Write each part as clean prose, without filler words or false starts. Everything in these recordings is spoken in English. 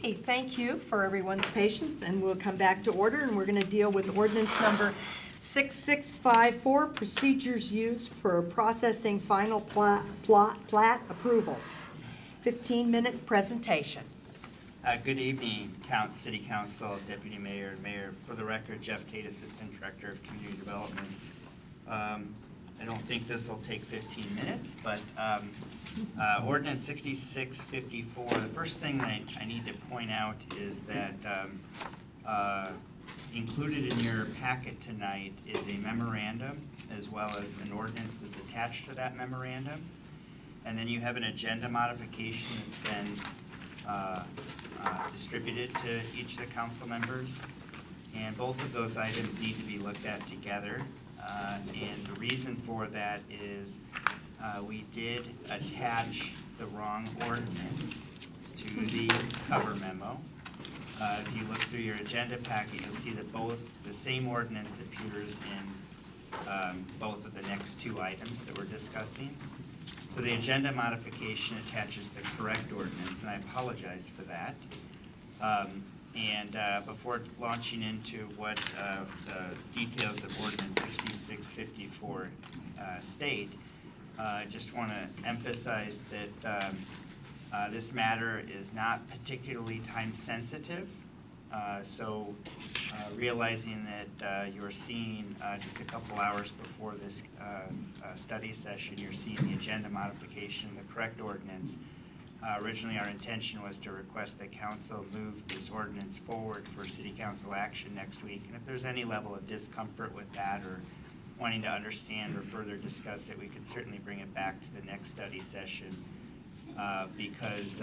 Okay, thank you for everyone's patience, and we'll come back to order, and we're going to deal with ordinance number 6654, procedures used for processing final plat approvals. 15-minute presentation. Good evening, City Council, Deputy Mayor, and Mayor. For the record, Jeff Tate, Assistant Director of Community Development. I don't think this will take 15 minutes, but Ordinance 6654, the first thing that I need to point out is that included in your packet tonight is a memorandum as well as an ordinance that's attached to that memorandum. And then you have an agenda modification that's been distributed to each of the council members. And both of those items need to be looked at together. And the reason for that is we did attach the wrong ordinance to the cover memo. If you look through your agenda packet, you'll see that the same ordinance appears in both of the next two items that we're discussing. So the agenda modification attaches the correct ordinance, and I apologize for that. Before launching into what the details of Ordinance 6654 state, I just want to emphasize that this matter is not particularly time sensitive. Realizing that you're seeing just a couple hours before this study session, you're seeing the agenda modification, the correct ordinance. Originally, our intention was to request that council move this ordinance forward for city council action next week. And if there's any level of discomfort with that or wanting to understand or further discuss it, we could certainly bring it back to the next study session. Because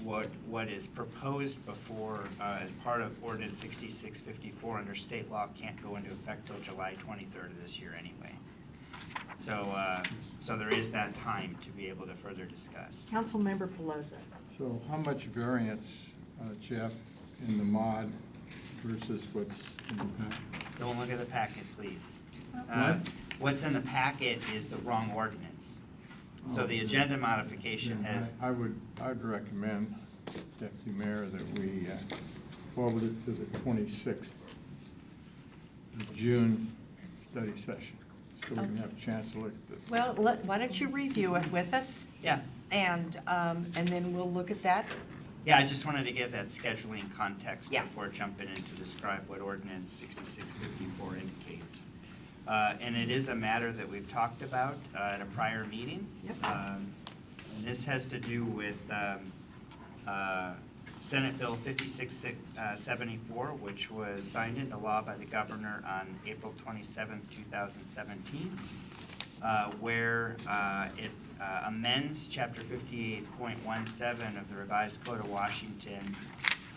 what is proposed before as part of Ordinance 6654 under state law can't go into effect till July 23rd of this year anyway. So there is that time to be able to further discuss. Councilmember Pelosi. So how much variance, Jeff, in the mod versus what's in the packet? Don't look at the packet, please. What? What's in the packet is the wrong ordinance. So the agenda modification has... I'd recommend, Deputy Mayor, that we forward it to the 26th of June study session, so we can have a chance to look at this. Well, why don't you review it with us? Yeah. And then we'll look at that. Yeah, I just wanted to give that scheduling context Yeah. before jumping in to describe what Ordinance 6654 indicates. And it is a matter that we've talked about at a prior meeting. Yep. And this has to do with Senate Bill 5674, which was signed into law by the governor on April 27th, 2017, where it amends Chapter 58.17 of the Revised Code of Washington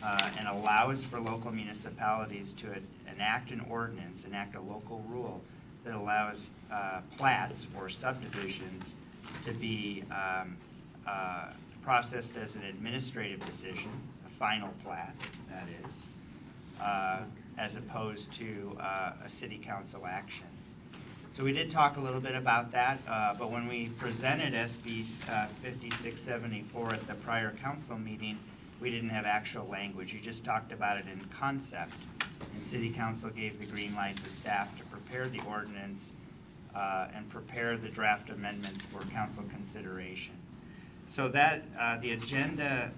and allows for local municipalities to enact an ordinance, enact a local rule that allows plats or subdivisions to be processed as an administrative decision, a final plat, that is, as opposed to a city council action. So we did talk a little bit about that, but when we presented SB 5674 at the prior council meeting, we didn't have actual language. You just talked about it in concept. And City Council gave the green light to staff to prepare the ordinance and prepare the draft amendments for council consideration. So that the agenda,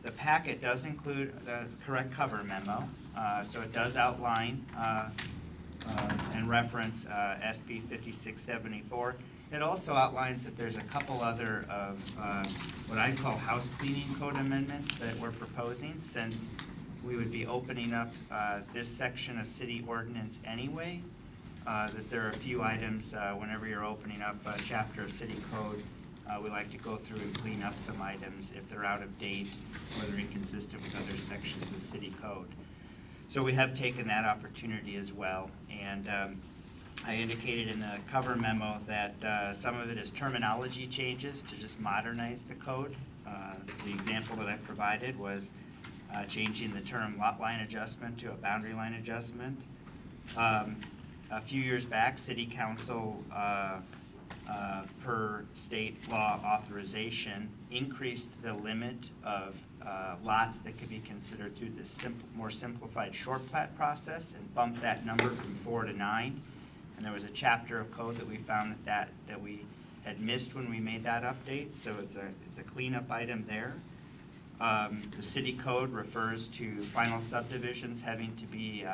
the packet does include the correct cover memo. So it does outline and reference SB 5674. It also outlines that there's a couple other of what I call house cleaning code amendments that we're proposing, since we would be opening up this section of city ordinance anyway, that there are a few items whenever you're opening up a chapter of city code, we like to go through and clean up some items if they're out of date or they're inconsistent with other sections of city code. So we have taken that opportunity as well, and I indicated in the cover memo that some of it is terminology changes to just modernize the code. The example that I provided was changing the term lot line adjustment to a boundary line adjustment. A few years back, City Council per state law authorization, increased the limit of lots that could be considered through the more simplified short plat process and bumped that number from 4 to 9. And there was a chapter of code that we found that we had missed when we made that update, so it's a cleanup item there. The city code refers to final subdivisions having to be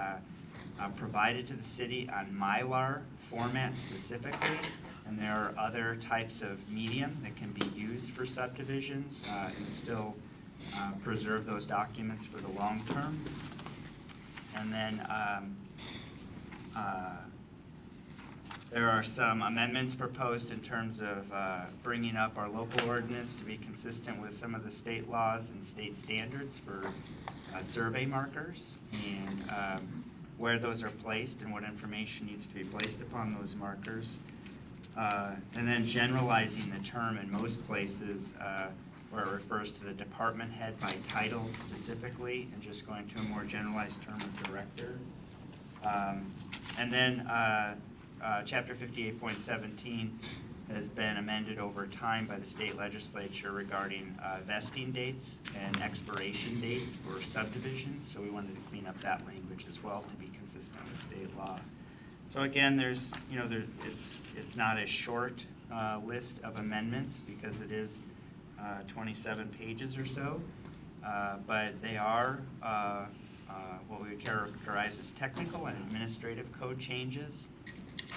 provided to the city on Mylar format specifically, and there are other types of medium that can be used for subdivisions and still preserve those documents for the long term. And then there are some amendments proposed in terms of bringing up our local ordinance to be consistent with some of the state laws and state standards for survey markers and where those are placed and what information needs to be placed upon those markers. And then generalizing the term in most places where it refers to the department head by title specifically and just going to a more generalized term of director. And then Chapter 58.17 has been amended over time by the state legislature regarding vesting dates and expiration dates for subdivisions. So we wanted to clean up that language as well to be consistent with state law. So again, there's, it's not a short list of amendments because it is 27 pages or so, but they are what we would characterize as technical and administrative code changes.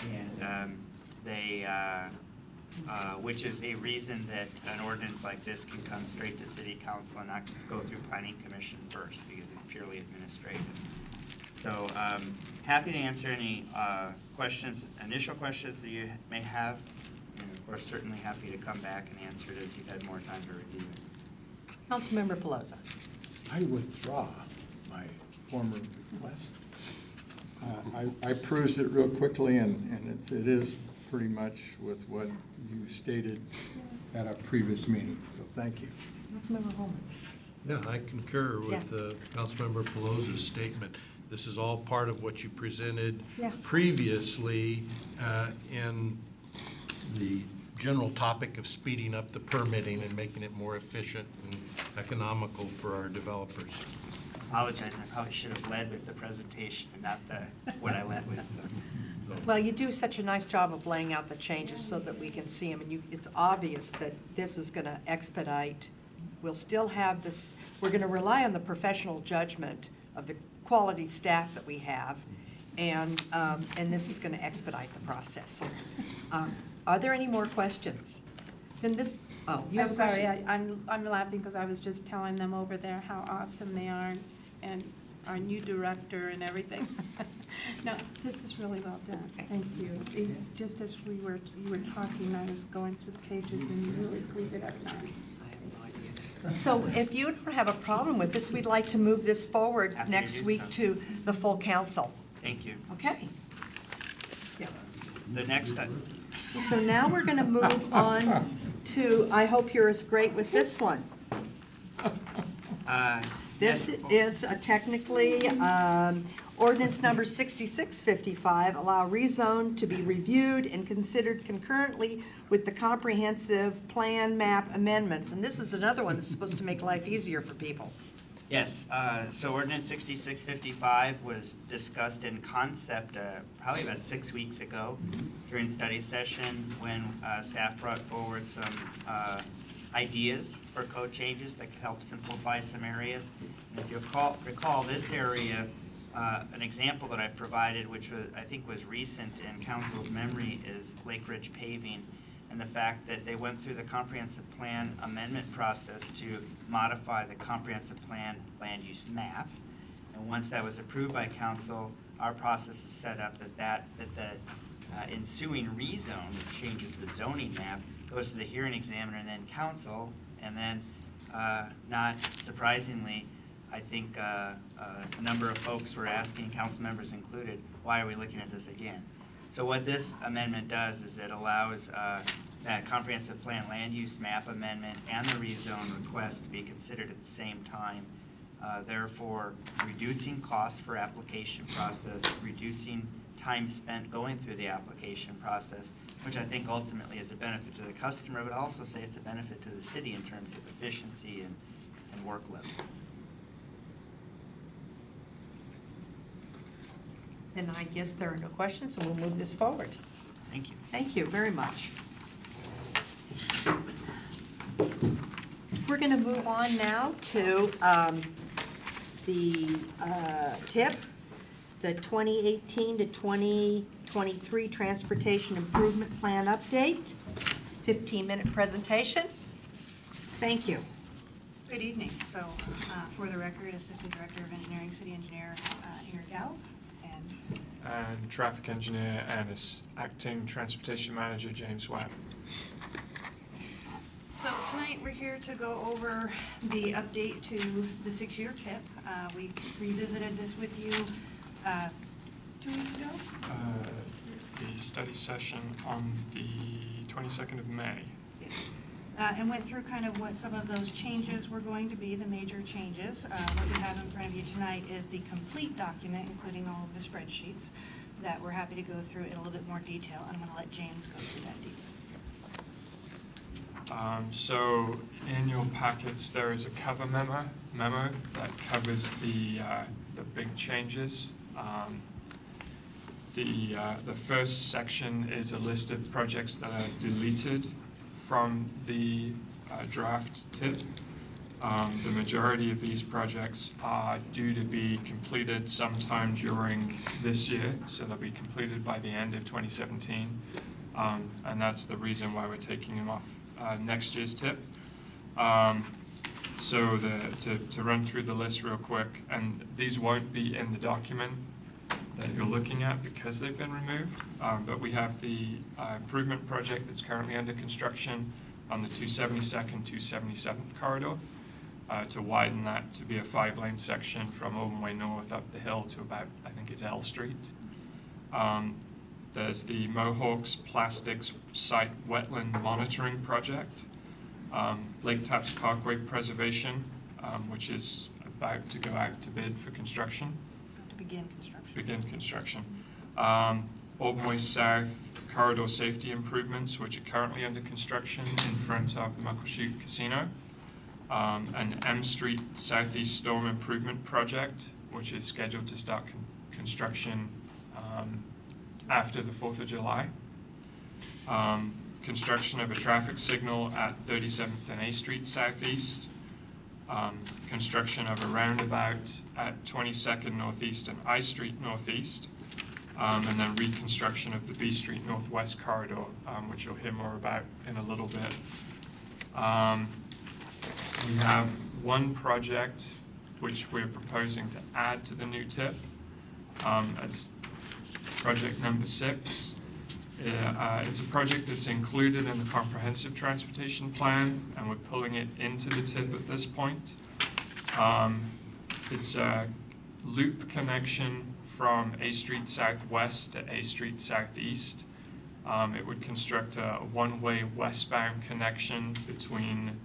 And which is a reason that an ordinance like this can come straight to City Council and not go through Planning Commission first because it's purely administrative. So happy to answer any questions, initial questions that you may have, and of course certainly happy to come back and answer it as you've had more time to review it. Councilmember Pelosi. I withdraw my former request. I perused it real quickly, and it is pretty much with what you stated at a previous meeting, so thank you. Councilmember Holman. Yeah, I concur with Councilmember Pelosi's statement. This is all part of what you presented previously in the general topic of speeding up the permitting and making it more efficient and economical for our developers. Apologize, I probably should have led with the presentation and not what I led with. So. Well, you do such a nice job of laying out the changes so that we can see them, and it's obvious that this is going to expedite. We'll still have this, we're going to rely on the professional judgment of the quality staff that we have, and this is going to expedite the process. So, are there any more questions? Then this, you have a question? I'm sorry, I'm laughing because I was just telling them over there how awesome they are and our new director and everything. No, this is really well done. Thank you. Just as you were talking, I was going through the pages and you really cleaned it up nice. So if you don't have a problem with this, we'd like to move this forward Happy next to do week so. to the full council. Thank you. Okay. Yeah. The next item. So now we're going to move on to, I hope you're as great with this one. This is technically ordinance number 6655, allow rezone to be reviewed and considered concurrently with the comprehensive plan map amendments. And this is another one that's supposed to make life easier for people. Yes, so ordinance 6655 was discussed in concept probably about 6 weeks ago during study session when staff brought forward some ideas for code changes that could help simplify some areas. And if you recall this area, an example that I provided, which I think was recent in council's memory, is Lake Ridge Paving, and the fact that they went through the comprehensive plan amendment process to modify the comprehensive plan land use map. And once that was approved by council, our process is set up that the ensuing rezone, which changes the zoning map, goes to the hearing examiner and then council, and then not surprisingly, I think a number of folks were asking, council members included, why are we looking at this again? So what this amendment does is it allows that comprehensive plan land use map amendment and the rezone request to be considered at the same time, therefore reducing costs for application process, reducing time spent going through the application process, which I think ultimately is a benefit to the customer, but also say it's a benefit to the city in terms of efficiency and workload. And I guess there are no questions, so we'll move this forward. Thank you. Thank you very much. We're going to move on now to the TIP, the 2018 to 2023 Transportation Improvement Plan Update, 15-minute presentation. Thank you. Good evening. So, for the record, Assistant Director of Engineering, City Engineer Ingrid Gao, and Traffic Engineer and Acting Transportation Manager James Webb. So tonight we're here to go over the update to the 6-year TIP. We revisited this with you 2 weeks ago. The study session on the 22nd of May. Yes. And went through kind of what some of those changes were going to be, the major changes. What we have in front of you tonight is the complete document, including all of the spreadsheets, that we're happy to go through in a little bit more detail. And I'm going to let James go through that detail. So in your packets, there is a cover memo that covers the big changes. The first section is a list of projects that are deleted from the draft TIP. The majority of these projects are due to be completed sometime during this year, so they'll be completed by the end of 2017, and that's the reason why we're taking them off next year's TIP. So to run through the list real quick, and these won't be in the document that you're looking at because they've been removed, but we have the improvement project that's currently under construction on the 272nd, 277th corridor to widen that to be a 5-lane section from Auburn Way North up the hill to about, I think it's L Street. There's the Mohawks Plastics Site Wetland Monitoring Project, Lake Taps Parkway Preservation, which is about to go out to bid for construction. To begin construction. Begin construction. Auburn Way South Corridor Safety Improvements, which are currently under construction in front of the Muckleshoot Casino. And M Street Southeast Storm Improvement Project, which is scheduled to start construction after the 4th of July. Construction of a traffic signal at 37th and A Street Southeast. Construction of a roundabout at 22nd Northeast and I Street Northeast. And then reconstruction of the B Street Northwest corridor, which you'll hear more about in a little bit. We have one project which we're proposing to add to the new TIP. It's project number 6. It's a project that's included in the comprehensive transportation plan, and we're pulling it into the TIP at this point. It's a loop connection from A Street Southwest to A Street Southeast. It would construct a one-way westbound connection between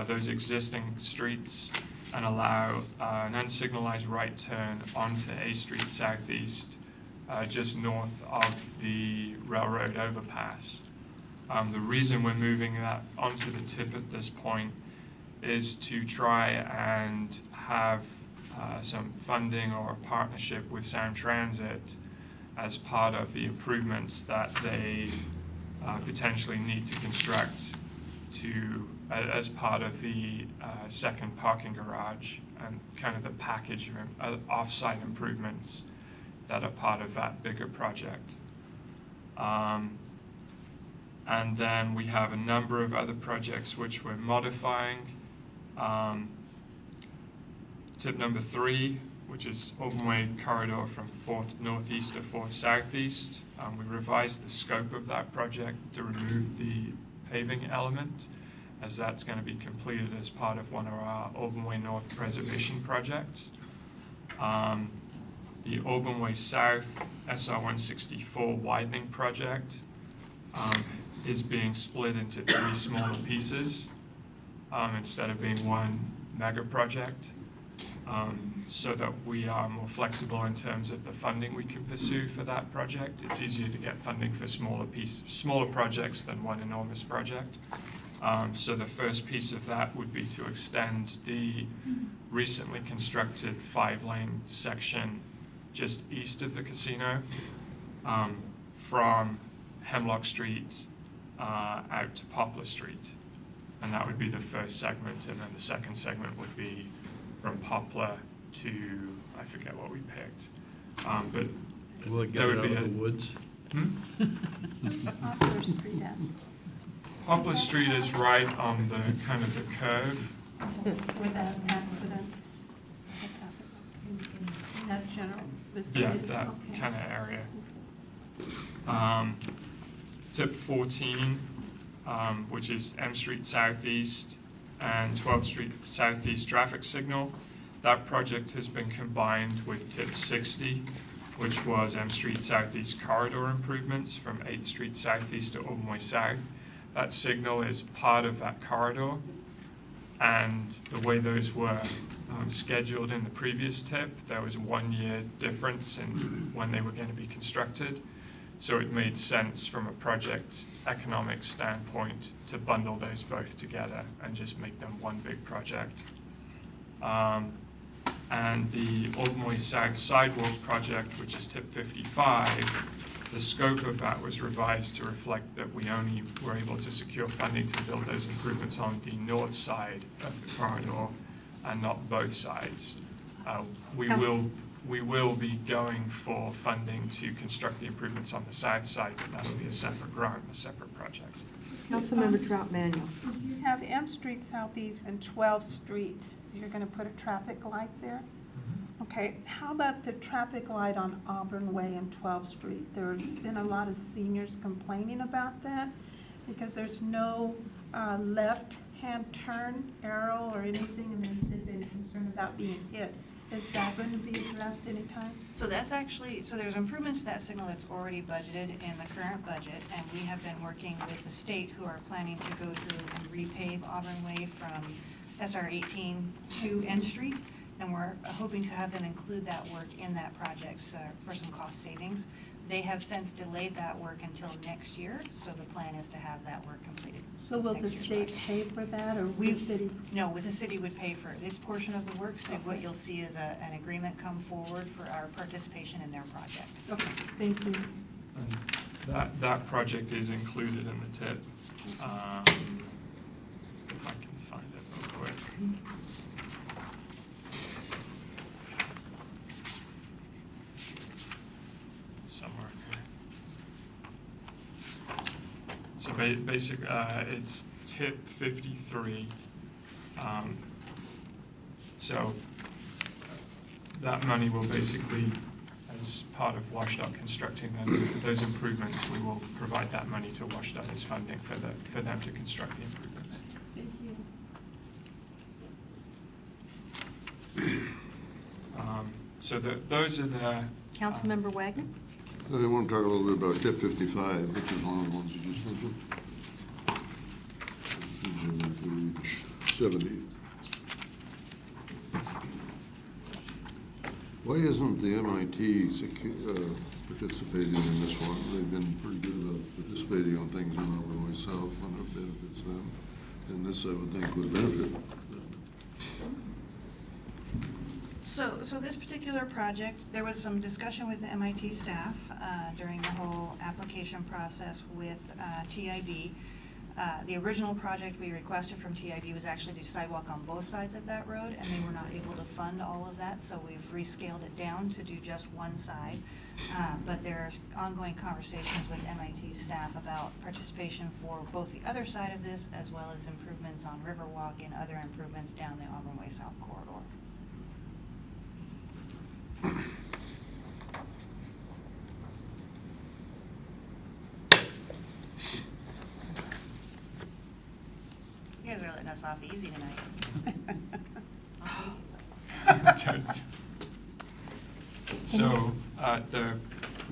those existing streets and allow an unsignalized right turn onto A Street Southeast just north of the railroad overpass. The reason we're moving that onto the TIP at this point is to try and have some funding or a partnership with Sound Transit as part of the improvements that they potentially need to construct as part of the second parking garage and kind of the package of off-site improvements that are part of that bigger project. And then we have a number of other projects which we're modifying. Tip number 3, which is Auburn Way corridor from 4th Northeast to 4th Southeast. We revised the scope of that project to remove the paving element, as that's going to be completed as part of one of our Auburn Way North preservation projects. The Auburn Way South SR 164 widening project is being split into 3 smaller pieces instead of being one mega project. so that we are more flexible in terms of the funding we can pursue for that project. It's easier to get funding for smaller projects than one enormous project. So the first piece of that would be to extend the recently constructed 5-lane section just east of the casino from Hemlock Street out to Poplar Street. And that would be the first segment, and then the second segment would be from Poplar to, I forget what we picked. But Will it get there it would out be of the woods? Poplar Street at? Poplar Street is right on the kind of the curve. Without accidents? In that general vicinity? Yeah, that Okay. kind of area. Tip 14, which is M Street Southeast and 12th Street Southeast traffic signal. That project has been combined with tip 60, which was M Street Southeast corridor improvements from 8th Street Southeast to Auburn Way South. That signal is part of that corridor, and the way those were scheduled in the previous tip, there was 1 year difference in when they were going to be constructed. So it made sense from a project economic standpoint to bundle those both together and just make them one big project. And the Auburn Way South sidewalk project, which is tip 55, the scope of that was revised to reflect that we only were able to secure funding to build those improvements on the north side of the corridor and not both sides. We will be going for funding to construct the improvements on the south side, but that'll be a separate grant, a separate project. Councilmember Trout Manuel. You have M Street Southeast and 12th Street. You're going to put a traffic light there? Okay, how about the traffic light on Auburn Way and 12th Street? There's been a lot of seniors complaining about that because there's no left-hand turn arrow or anything, and they've been concerned about being hit. Is that going to be addressed anytime? So that's actually, so there's improvements to that signal that's already budgeted in the current budget, and we have been working with the state who are planning to go through and repave Auburn Way from SR 18 to N Street, and we're hoping to have them include that work in that project for some cost savings. They have since delayed that work until next year, so the plan is to have that work completed. So will the next year's state budget. pay for that, or we We- city? No, the city would pay for its portion of the work, so what you'll see is an agreement come forward for our participation in their project. Okay, thank you. And that project is included in the tip. If I can find it real quick. Somewhere in here. So basically, it's tip 53. So that money will basically, as part of WashDOT constructing those improvements, we will provide that money to WashDOT as funding for them to construct the improvements. Thank you. So those are the. Councilmember Wagner. I want to talk a little bit about tip 55, which is one of the ones you just mentioned. This is on page 70. Why isn't the MIT participating in this one? They've been pretty good about participating on things in Auburn Way South when it benefits them. And this, I would think, would benefit them. So this particular project, there was some discussion with the MIT staff during the whole application process with TIB. The original project we requested from TIB was actually to do sidewalk on both sides of that road, and they were not able to fund all of that, so we've rescaled it down to do just one side. But there are ongoing conversations with MIT staff about participation for both the other side of this as well as improvements on Riverwalk and other improvements down the Auburn Way South corridor. You guys are letting us off easy tonight. So at the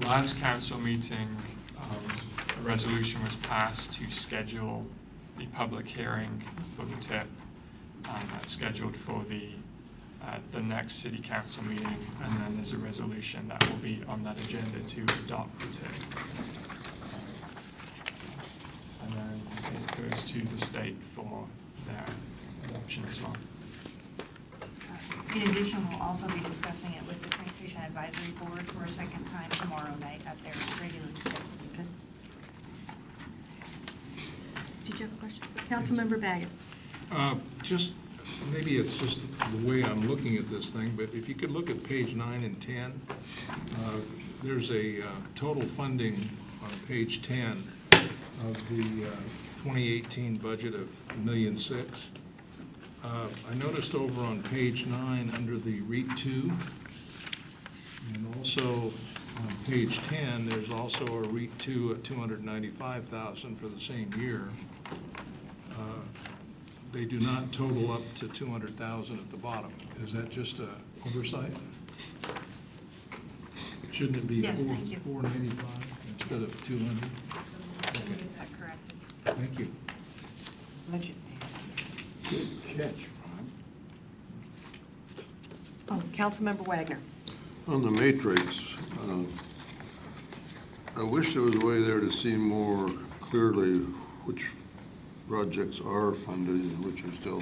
last council meeting, a resolution was passed to schedule the public hearing for the tip. That's scheduled for the at the next city council meeting, and then there's a resolution that will be on that agenda to adopt the TID. And then it goes to the state for their adoption as well. In addition, we'll also be discussing it with the Transportation Advisory Board for a second time tomorrow night at their regularly scheduled. Okay. Did you have a question? Councilmember Baggett. Just, maybe it's just the way I'm looking at this thing, but if you could look at page 9 and 10, there's a total funding on page 10 of the 2018 budget of $1.6 million. I noticed over on page 9 under the REIT 2, and also on page 10, there's also a REIT 2 at $295,000 for the same year. They do not total up to $200,000 at the bottom. Is that just a oversight? Shouldn't it be Yes, thank you. 495 instead of 200? We'll get that corrected. Thank you. Budget. Good catch, Ron. Oh, Councilmember Wagner. On the matrix, I wish there was a way there to see more clearly which projects are funded and which are still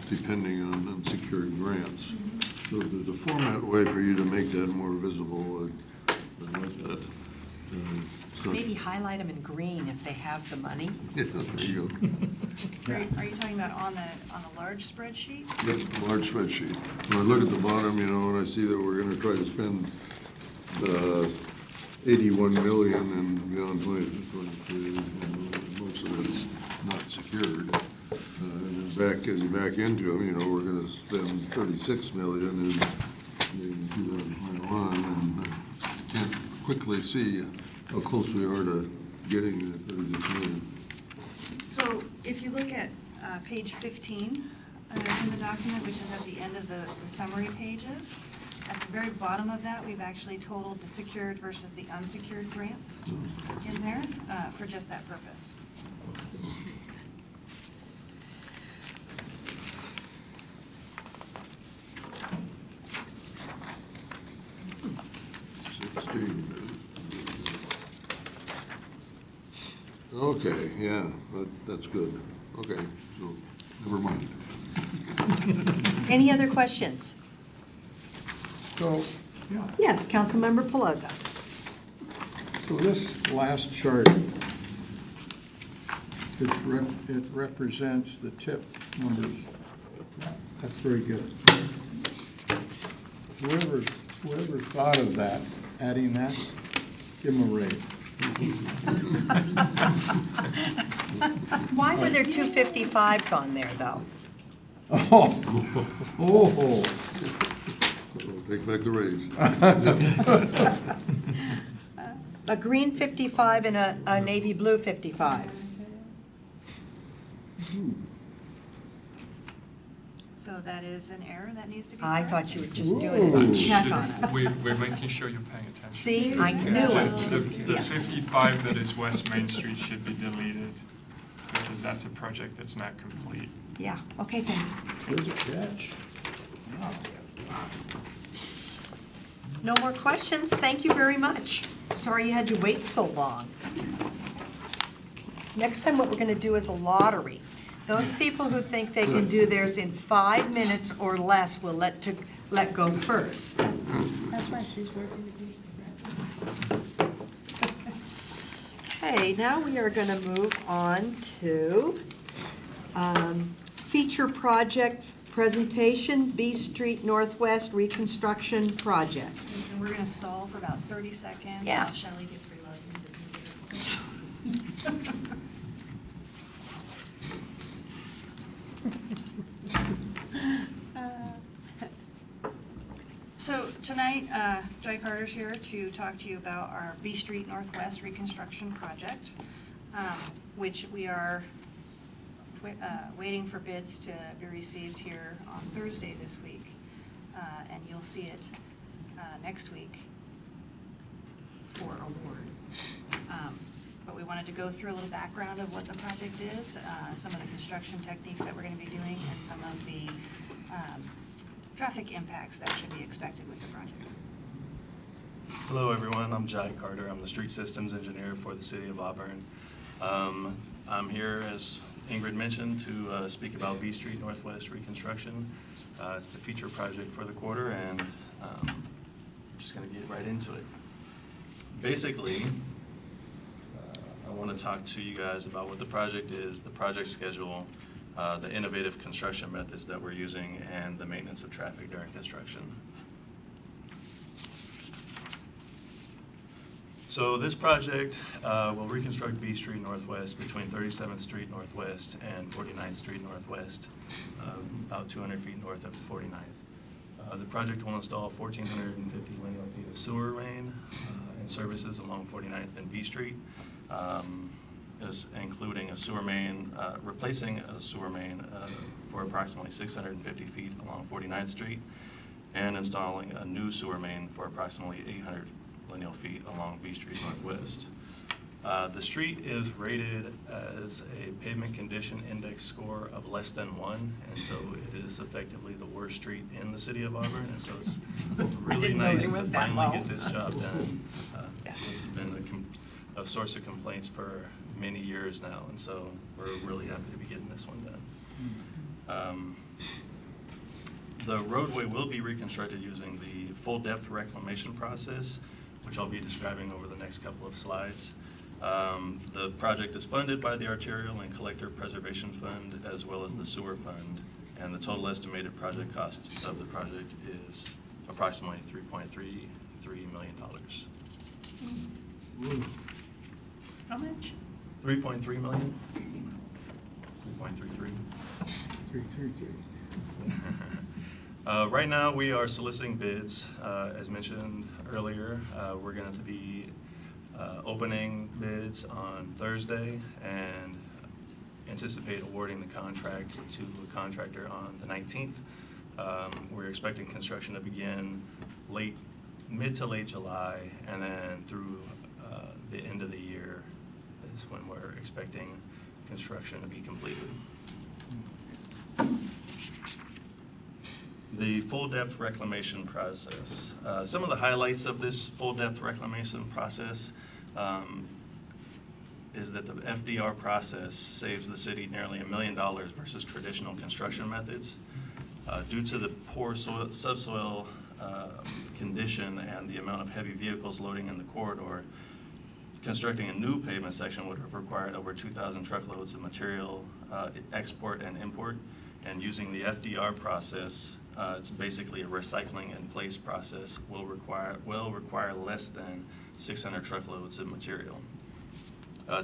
depending on unsecured grants. So if there's a format way for you to make that more visible, I'd like that. So- Maybe highlight them in green if they have the money. Yeah, there you go. Are you talking about on a large spreadsheet? That's a large spreadsheet. When I look at the bottom, and I see that we're gonna try to spend 81 million and beyond 2022, and most of it's not secured. And then as you back into them, we're gonna spend 36 million in 2021, and I can't quickly see how close we are to getting the 36 million. So if you look at page 15 in the document, which is at the end of the summary pages, at the very bottom of that, we've actually totaled the secured versus the unsecured grants in there for just that purpose. Okay, yeah, that's good. Okay, so never mind. Any other questions? So, yeah, Yes, Councilmember Pelosi. so this last chart, it represents the tip numbers. That's very good. Whoever thought of that, adding that, give them a raise. Why were there 255s on there, though? Oh. Take back the raise. A green 55 and a navy blue 55. So that is an error that needs to be I corrected. thought you were just doing it to check on us. We're making sure you're paying attention. See, I knew it. The Yes. 55 that is West Main Street should be deleted, because that's a project that's not complete. Yeah, okay, thanks. Thank you. Catch. No more questions. Thank you very much. Sorry you had to wait so long. Next time, what we're going to do is a lottery. Those people who think they can do theirs in 5 minutes or less will let go first. That's why she's working with you. Okay, now we are going to move on to feature project presentation, B Street Northwest Reconstruction Project. And we're going to stall for about 30 seconds Yeah. while Shelley gets reloaded into the computer. So tonight, Joy Carter's here to talk to you about our B Street Northwest Reconstruction Project, which we are waiting for bids to be received here on Thursday this week, and you'll see it next week for award. But we wanted to go through a little background of what the project is, some of the construction techniques that we're going to be doing, and some of the traffic impacts that should be expected with the project. Hello, everyone. I'm Jai Carter. I'm the Street Systems Engineer for the City of Auburn. I'm here, as Ingrid mentioned, to speak about B Street Northwest reconstruction. It's the feature project for the quarter, and I'm just going to get right into it. Basically, I want to talk to you guys about what the project is, the project schedule, the innovative construction methods that we're using, and the maintenance of traffic during construction. So this project will reconstruct B Street Northwest between 37th Street Northwest and 49th Street Northwest, about 200 feet north of 49th. The project will install 1,450 linear feet of sewer main and services along 49th and B Street, including a sewer main, replacing a sewer main for approximately 650 feet along 49th Street, and installing a new sewer main for approximately 800 linear feet along B Street Northwest. The street is rated as a pavement condition index score of less than 1, and so it is effectively the worst street in the city of Auburn, and so it's really nice to finally get this job done. This has been a source of complaints for many years now, and so we're really happy to be getting this one done. The roadway will be reconstructed using the full depth reclamation process, which I'll be describing over the next couple of slides. The project is funded by the Arterial and Collector Preservation Fund, as well as the Sewer Fund, and the total estimated project cost of the project is approximately $3.33 million. How much? 3.3 million? 3.33. 333. Right now, we are soliciting bids. As mentioned earlier, we're going to be opening bids on Thursday and anticipate awarding the contract to the contractor on the 19th. We're expecting construction to begin mid to late July, and then through the end of the year is when we're expecting construction to be completed. The full depth reclamation process. Some of the highlights of this full depth reclamation process is that the FDR process saves the city nearly $1 million versus traditional construction methods. Due to the poor subsoil condition and the amount of heavy vehicles loading in the corridor, constructing a new pavement section would have required over 2,000 truckloads of material, export and import. And using the FDR process, it's basically a recycling in place process, will require less than 600 truckloads of material.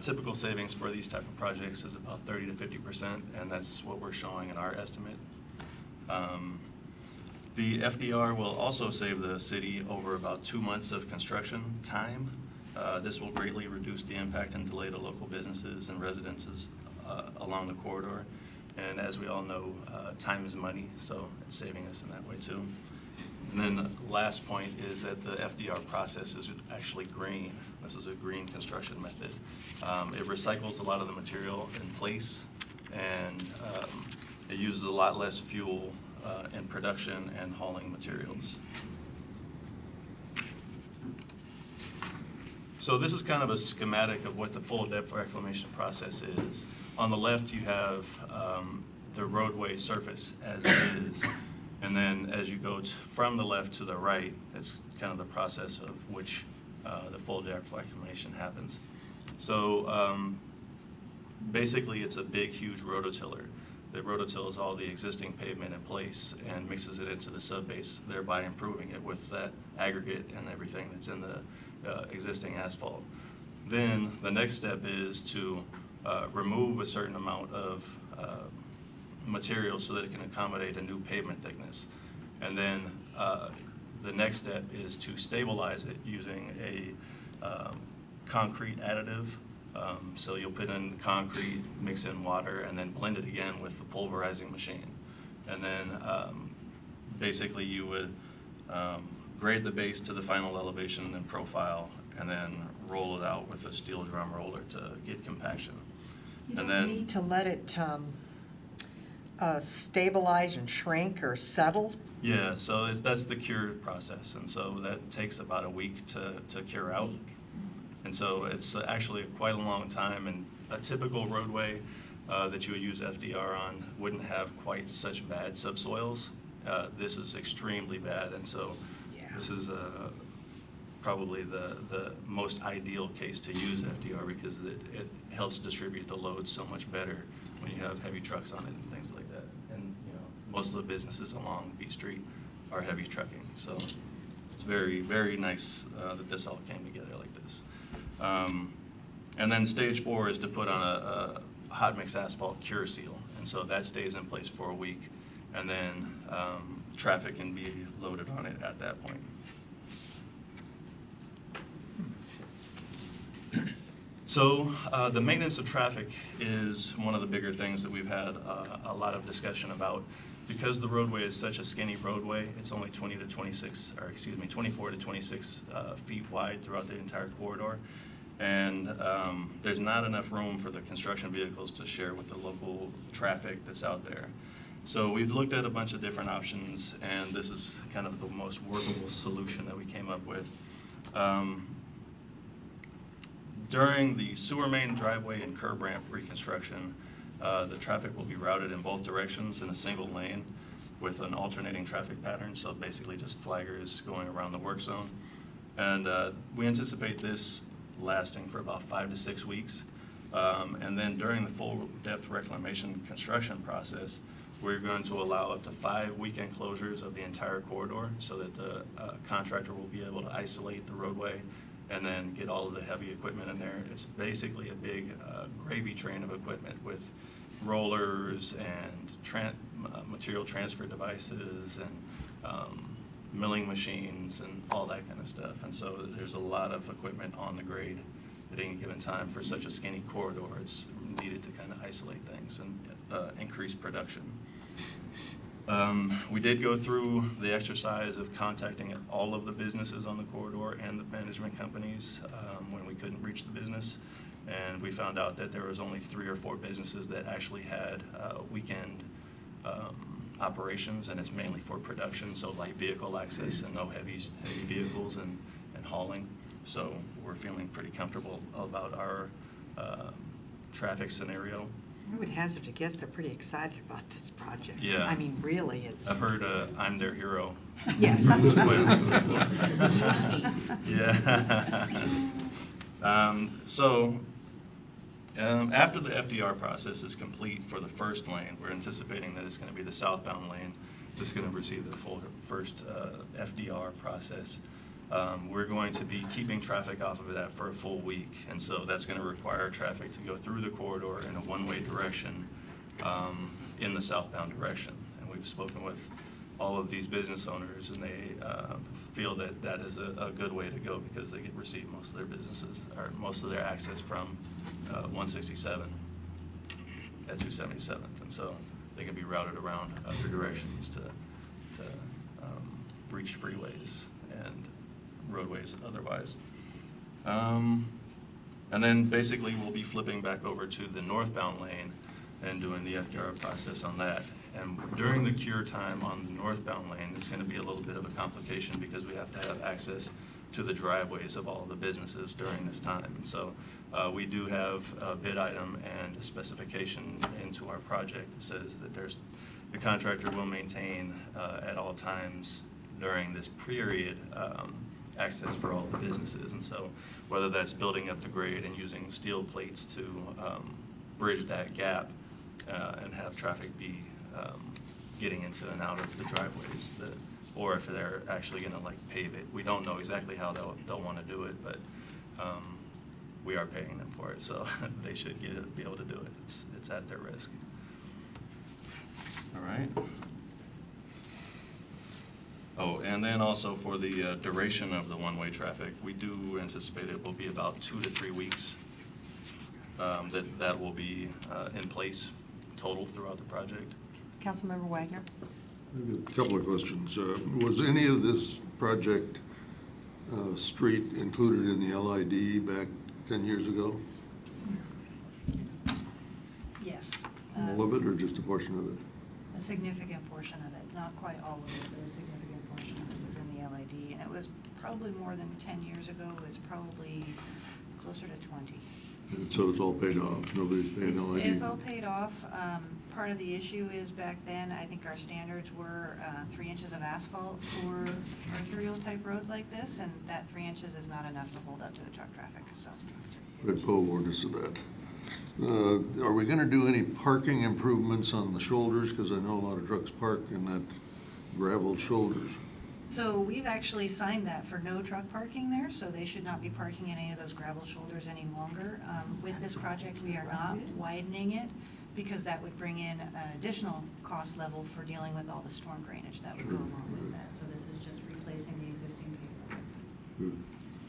Typical savings for these type of projects is about 30 to 50%, and that's what we're showing in our estimate. The FDR will also save the city over about 2 months of construction time. This will greatly reduce the impact and delay to local businesses and residences along the corridor. And as we all know, time is money, so it's saving us in that way too. And then the last point is that the FDR process is actually green. This is a green construction method. It recycles a lot of the material in place, and it uses a lot less fuel in production and hauling materials. So this is kind of a schematic of what the full depth reclamation process is. On the left, you have the roadway surface as it is. And then as you go from the left to the right, it's kind of the process of which the full depth reclamation happens. So basically, it's a big, huge rototiller. The rototills all the existing pavement in place and mixes it into the subbase, thereby improving it with that aggregate and everything that's in the existing asphalt. Then the next step is to remove a certain amount of material so that it can accommodate a new pavement thickness. And then the next step is to stabilize it using a concrete additive. So you'll put in concrete, mix in water, and then blend it again with the pulverizing machine. And then basically you would grade the base to the final elevation and profile, and then roll it out with a steel drum roller to get compaction. You And don't then need to let it stabilize and shrink or settle? Yeah, so that's the cure process, and so that takes about a week to cure out. And so it's actually quite a long time, and a typical roadway that you would use FDR on wouldn't have quite such bad subsoils. This is extremely bad, and so this is probably the most ideal case to use FDR because it helps distribute the load so much better when you have heavy trucks on it and things like that. And you know, most of the businesses along B Street are heavy trucking, so it's very, very nice that this all came together like this. And then stage 4 is to put on a hot mix asphalt cure seal, and so that stays in place for a week, and then traffic can be loaded on it at that point. So the maintenance of traffic is one of the bigger things that we've had a lot of discussion about. Because the roadway is such a skinny roadway, it's only 24 to 26 feet wide throughout the entire corridor. And there's not enough room for the construction vehicles to share with the local traffic that's out there. So we've looked at a bunch of different options, and this is kind of the most workable solution that we came up with. During the sewer main driveway and curb ramp reconstruction, the traffic will be routed in both directions in a single lane with an alternating traffic pattern, so basically just flaggers going around the work zone. And we anticipate this lasting for about 5 to 6 weeks. And then during the full depth reclamation construction process, we're going to allow up to 5 weekend closures of the entire corridor so that the contractor will be able to isolate the roadway and then get all of the heavy equipment in there. It's basically a big gravy train of equipment with rollers and material transfer devices and milling machines and all that kind of stuff. And so there's a lot of equipment on the grade at any given time. For such a skinny corridor, it's needed to kind of isolate things and increase production. We did go through the exercise of contacting all of the businesses on the corridor and the management companies when we couldn't reach the business. And we found out that there was only 3 or 4 businesses that actually had weekend operations, and it's mainly for production, so light vehicle access and no heavy vehicles and hauling. So we're feeling pretty comfortable about our traffic scenario. I would hazard to guess they're pretty excited about this project. Yeah. I mean, really, it's. I've heard I'm their hero. Yes. Yes. Yeah. So after the FDR process is complete for the first lane, we're anticipating that it's going to be the southbound lane that's going to receive the full first FDR process. We're going to be keeping traffic off of that for a full week, and so that's going to require traffic to go through the corridor in a one-way direction in the southbound direction. And we've spoken with all of these business owners, and they feel that that is a good way to go because they receive most of their businesses, or most of their access from 167 at 277th, and so they can be routed around other directions to reach freeways and roadways otherwise. And then basically we'll be flipping back over to the northbound lane and doing the FDR process on that. And during the cure time on the northbound lane, it's going to be a little bit of a complication because we have to have access to the driveways of all the businesses during this time. And so we do have a bid item and a specification into our project that says that the contractor will maintain at all times during this period access for all the businesses. And so whether that's building up the grade and using steel plates to bridge that gap and have traffic be getting into and out of the driveways, or if they're actually going to like pave it. We don't know exactly how they'll want to do it, but we are paying them for it, so they should be able to do it. It's at their risk. All right. Oh, and then also for the duration of the one-way traffic, we do anticipate it will be about 2 to 3 weeks that will be in place total throughout the project. Councilmember Wagner? A couple of questions. Was any of this project street included in the LID back 10 years ago? Yes. All of it or just a portion of it? A significant portion of it, not quite all of it, but a significant portion of it was in the LID. And it was probably more than 10 years ago, it was probably closer to 20. And so it's all paid off, nobody's paying LID? It's all paid off. Part of the issue is back then, I think our standards were 3 inches of asphalt for arterial type roads like this, and that 3 inches is not enough to hold up to the truck traffic, so. Fred Poe warned us of that. Are we gonna do any parking improvements on the shoulders? Because I know a lot of trucks park in that gravelled shoulders. So we've actually signed that for no truck parking there, so they should not be parking in any of those gravel shoulders any longer. With this project, we are not widening it because that would bring in an additional cost level for dealing with all the storm drainage that would go along with that. So this is just replacing the existing paver width.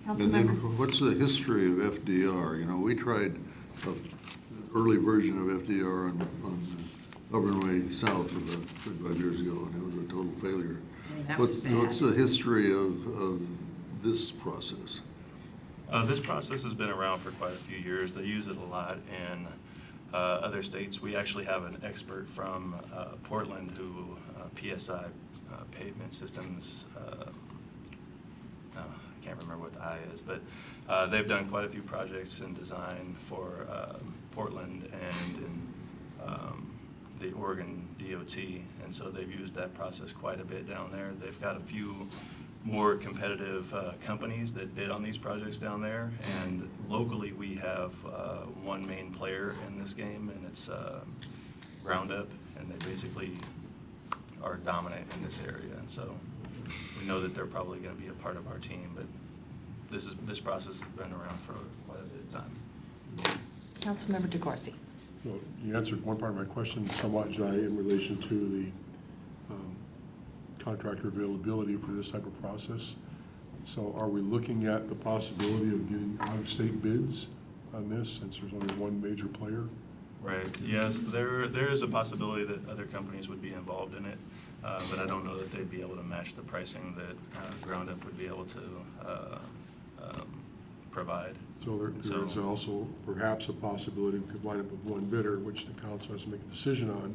Good. And then what's the history of FDR? You know, we tried an early version of FDR on Auburn Way South about 35 years ago, and it was a total failure. What's the history of this process? This process has been around for quite a few years. They use it a lot in other states. We actually have an expert from Portland who, PSI Pavement Systems, I can't remember what the I is, but they've done quite a few projects in design for Portland and in the Oregon DOT, and so they've used that process quite a bit down there. They've got a few more competitive companies that bid on these projects down there, and locally we have one main player in this game, and it's Roundup, and they basically are dominant in this area, and so we know that they're probably going to be a part of our team, but this process has been around for quite a bit of time. Councilmember DeCoursey. Well, you answered one part of my question somewhat, Jai, in relation to the contractor availability for this type of process. So are we looking at the possibility of getting out-of-state bids on this, since there's only one major player? Right, yes, there is a possibility that other companies would be involved in it, but I don't know that they'd be able to match the pricing that Ground-Up would be able to provide. So there is also perhaps a possibility we could wind up with one bidder, which the council has to make a decision on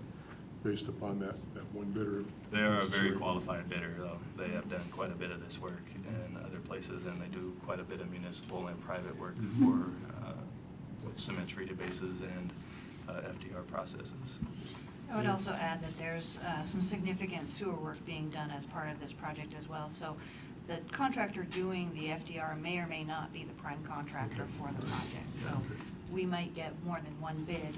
based upon that one bidder. They are a very qualified bidder, though. They have done quite a bit of this work in other places, and they do quite a bit of municipal and private work for with cement treated bases and FDR processes. I would also add that there's some significant sewer work being done as part of this project as well. So the contractor doing the FDR may or may not be the prime contractor for the project. So we might get more than one bid.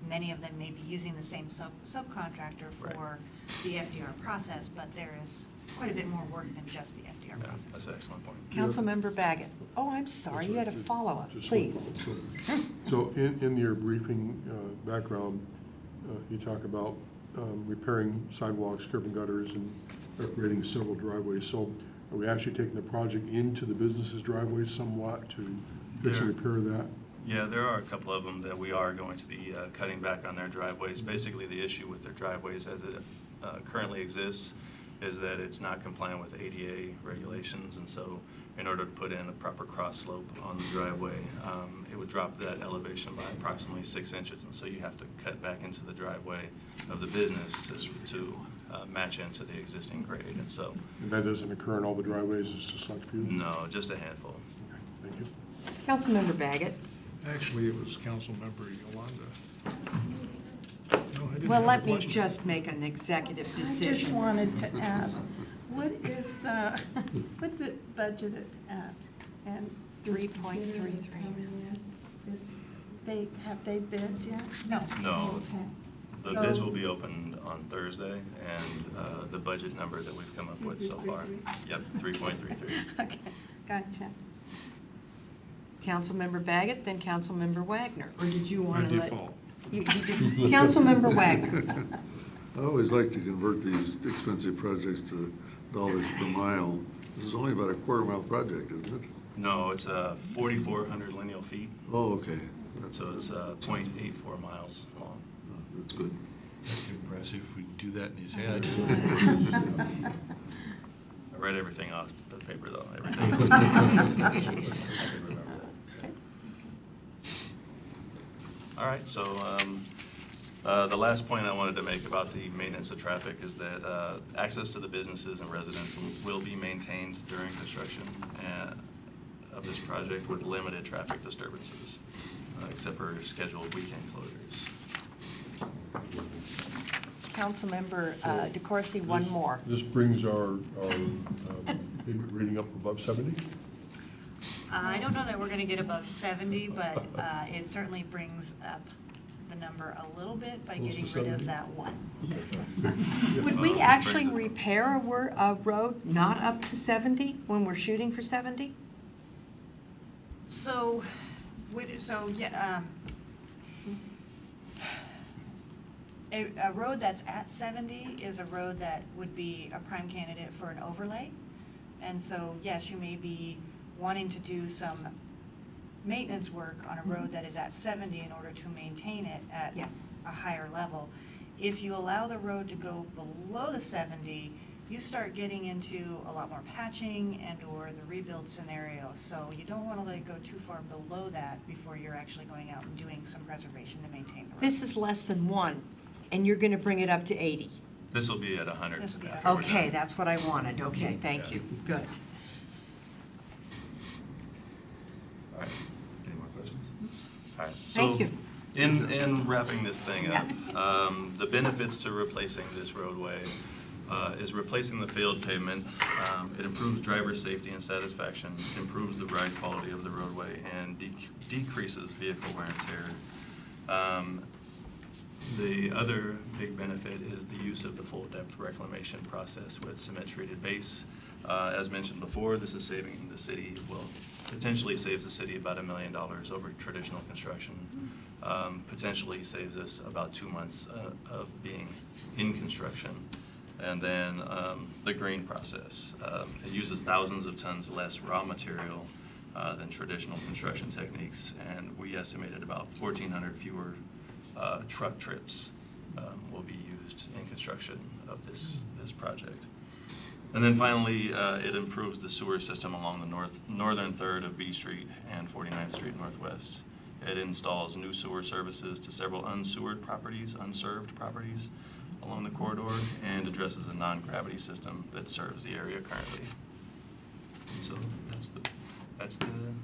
Many of them may be using the same subcontractor for the FDR process, but there is quite a bit more work than just the FDR process. That's an excellent point. Councilmember Baggett. Oh, I'm sorry, you had a follow-up, Just please. So in your briefing background, you talk about repairing sidewalks, curb and gutters, and upgrading several driveways. So are we actually taking the project into the business's driveways somewhat to fix and repair that? Yeah, there are a couple of them that we are going to be cutting back on their driveways. Basically, the issue with their driveways as it currently exists is that it's not compliant with ADA regulations, and so in order to put in a proper cross slope on the driveway, it would drop that elevation by approximately 6 inches, and so you have to cut back into the driveway of the business to match into the existing grade, and so. And that doesn't occur in all the driveways, it's just like a few? No, just a handful. Okay, thank you. Councilmember Baggett. Actually, it was Councilmember Yolanda. No, I didn't Well, have let a me question. just make an executive I just decision. wanted to ask, what is the, what's it budgeted at? And 3.33. Have they bid yet? No. No. Okay. The So- bids will be opened on Thursday, and the budget number that we've come up with so far. 3.33. Yep, 3.33. Okay, gotcha. Councilmember Baggett, then Councilmember Wagner. Or did you want By to let? default. You did. Councilmember Wagner. I always like to convert these expensive projects to dollars per mile. This is only about a quarter-mile project, isn't it? No, it's 4,400 lineal feet, Oh, okay. so it's 0.84 miles long. That's good. That's impressive. We do that in his head. I read everything off the paper, though. Everything was. I can remember that. All right, so The last point I wanted to make about the maintenance of traffic is that access to the businesses and residents will be maintained during construction of this project with limited traffic disturbances, except for scheduled weekend closures. Councilmember DeCoursey, one more. This brings our pavement rating up above 70? I don't know that we're going to get above 70, but it certainly brings up the number a little bit by Close to getting rid of 70? that one. Would we actually repair a road not up to 70 when we're shooting for 70? So, a road that's at 70 is a road that would be a prime candidate for an overlay. And so, yes, you may be wanting to do some maintenance work on a road that is at 70 in order to maintain it at Yes. a higher level. If you allow the road to go below the 70, you start getting into a lot more patching and or the rebuild scenario. So you don't want to let it go too far below that before you're actually going out and doing some preservation to maintain the road. This is less than 1, and you're going to bring it up to 80. This will be at 100. This will be at after we're Okay, done. that's what I wanted. Okay, thank you. Good. All right. Any more questions? All right. Thank you. In wrapping this thing up, the benefits to replacing this roadway is replacing the failed pavement. It improves driver safety and satisfaction, improves the ride quality of the roadway, and decreases vehicle wear and tear. The other big benefit is the use of the full depth reclamation process with cement treated base. As mentioned before, this is saving the city, well, potentially saves the city about $1 million over traditional construction. Potentially saves us about 2 months of being in construction. And then the green process. It uses thousands of tons less raw material than traditional construction techniques, and we estimated about 1,400 fewer truck trips will be used in construction of this project. And then finally, it improves the sewer system along the northern third of B Street and 49th Street Northwest. It installs new sewer services to several unserved properties along the corridor, and addresses a non-gravity system that serves the area currently. And so that's the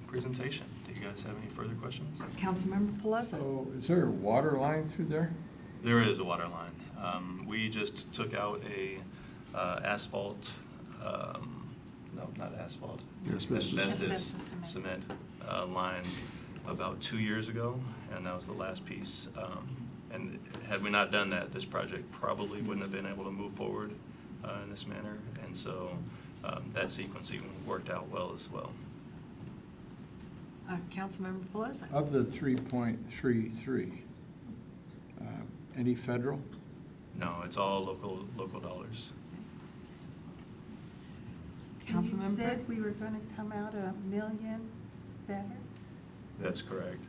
presentation. Do you guys have any further questions? Councilmember Pelosi. So is there a water line through there? There is a water line. We just took out a asphalt, no, not asphalt. Asbestos. Asbestos Cement line about 2 years ago, and that was the last piece. And had we not done that, this project probably wouldn't have been able to move forward in this manner. And so that sequencing worked out well as well. Councilmember Pelosi. Of the 3.33, any federal? No, it's all local dollars. You Councilmember? said we were going to come out $1 million better? That's correct,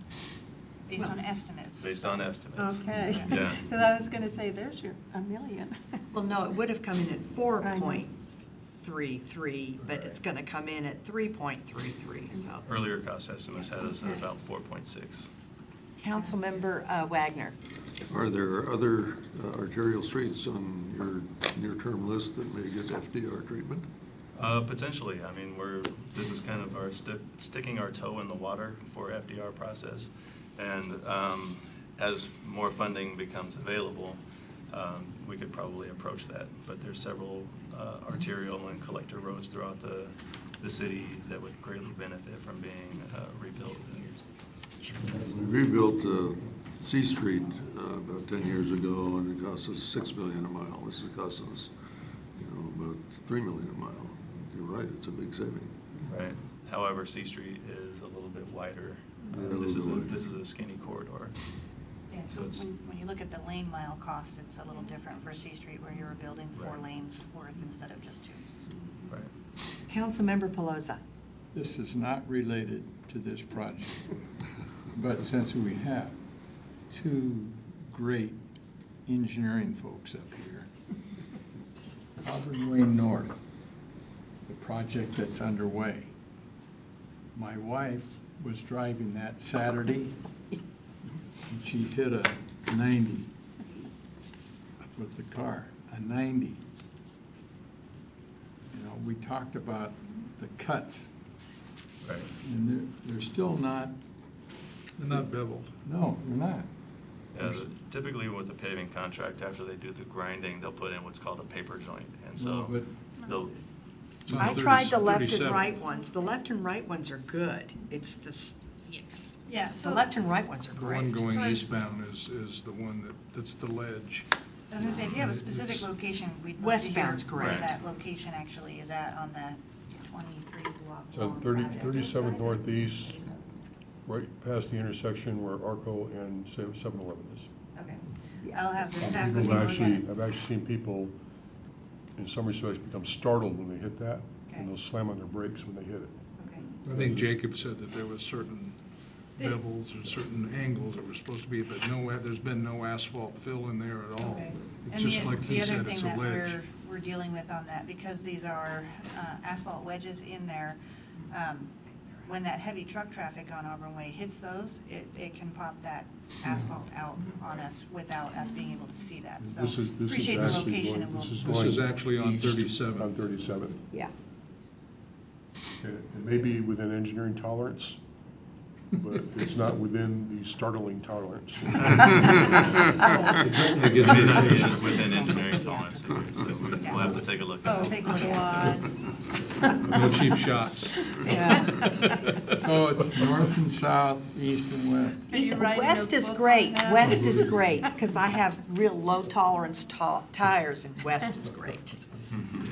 Based on estimates. based on estimates. Okay. Yeah. Because I was going to say, there's your $1 million. Well, no, it would have come in at 4.33, but it's going to come in at 3.33, so. Earlier cost estimates had us at about 4.6. Councilmember Wagner. Are there other arterial streets on your near-term list that may get FDR treatment? Potentially. I mean, this is kind of our sticking our toe in the water for FDR process. And as more funding becomes available, we could probably approach that. But there's several arterial and collector roads throughout the city that would greatly benefit from being rebuilt. We rebuilt C Street about 10 years ago, and it cost us $6 million a mile. This is costing us, about $3 million a mile. You're right, it's a big saving. Right. However, C Street is a little bit wider. Yeah, a This little bit is a skinny corridor. Yeah, so when you look at the lane mile cost, it's a little different for C Street where you're building 4 Right. lanes worth instead of just 2. Right. Councilmember Pelosi. This is not related to this project, but since we have 2 great engineering folks up here, Auburn Way North, the project that's underway. My wife was driving that Saturday, and she hit a 90 with the car, a 90. You know, we talked about the cuts, Right. and they're still not, They're not beveled. no, they're not. Yeah, typically with the paving contract, after they do the grinding, they'll put in what's called a paper joint, and so Well, they'll, It's on I tried the 30 left and 37. right ones. The left and right ones are good. It's Yeah, the so, left and right ones are The one great. going So- eastbound is the one that's the ledge. I was gonna say, if you have a specific location, we'd love to hear Westbound's where great. that location actually is at on that 23 block So long 30 project. 37th Northeast, right past the intersection where Arco and 7-Eleven is. Okay. I'll have the staff go I've take a look at actually, it. I've actually seen people, in some respects, become startled when they hit that, Okay. and they'll slam on their brakes when they hit it. Okay. I think Jacob said that there was certain bevels or certain angles that were supposed to be, but there's been no asphalt fill in there at all. Okay. It's And just like he the other said, thing it's a that ledge. we're dealing with on that, because these are asphalt wedges in there, when that heavy truck traffic on Auburn Way hits those, it can pop that asphalt out on us without us being able to see that. So This is appreciate the actually location going, and we'll. This is actually on east 37th. On 37th. Yeah. It may be within engineering tolerance, but it's not within the startling tolerance. It definitely gets your it attention. is within engineering tolerance, so we'll have to take a look at it. Take a look at it. No cheap shots. Yeah. So it's north and south, east and west. Are you writing a West is book on great. that? West is great, because I have real low tolerance tires, and West is great.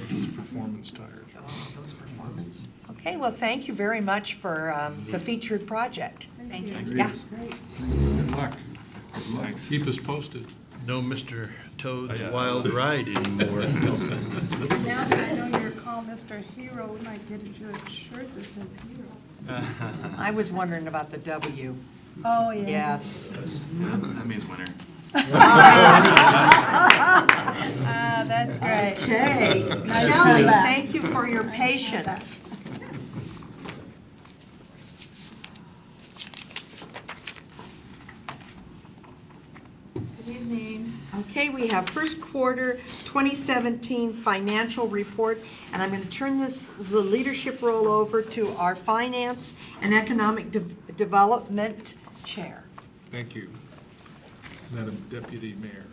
These performance tires. Oh, those performance. Okay, well, thank you very much for the featured project. Thank you. Yeah. Great. Good luck. Keep us posted. No Mr. Toad's Oh, yeah. Wild Ride anymore. Now that I know you're called Mr. Hero, we might get you a shirt that says Hero. I was wondering about the W. Oh, yeah. Yes. That means winter. That's great. Okay. Shelley, thank you for your patience. Good evening. Okay, we have first quarter 2017 financial report, and I'm going to turn the leadership role over to our Finance and Economic Development Chair. Thank you, Madam Deputy Mayor.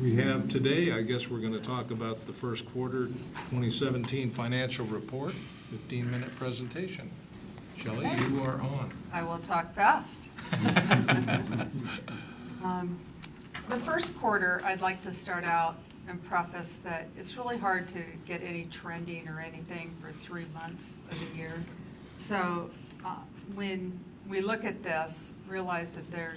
We have today, I guess we're going to talk about the first quarter 2017 financial report, 15-minute presentation. Shelley, you are on. I will talk fast. The first quarter, I'd like to start out and preface that it's really hard to get any trending or anything for 3 months of the year. So when we look at this, realize that there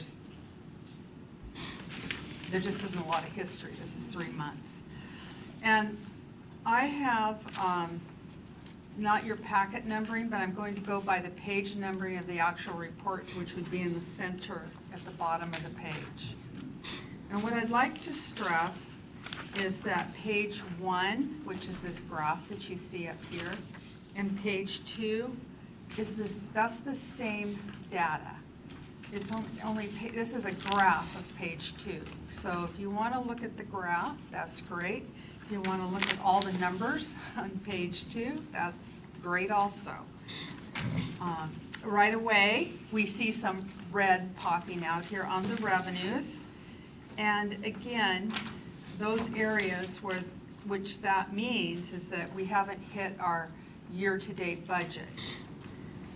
just isn't a lot of history. This is 3 months. And I have not your packet numbering, but I'm going to go by the page numbering of the actual report, which would be in the center at the bottom of the page. And what I'd like to stress is that page 1, which is this graph that you see up here, and page 2 is that's the same data. It's this is a graph of page 2. So if you want to look at the graph, that's great. If you want to look at all the numbers on page 2, that's great also. Right away, we see some red popping out here on the revenues. And again, those areas which that means is that we haven't hit our year-to-date budget.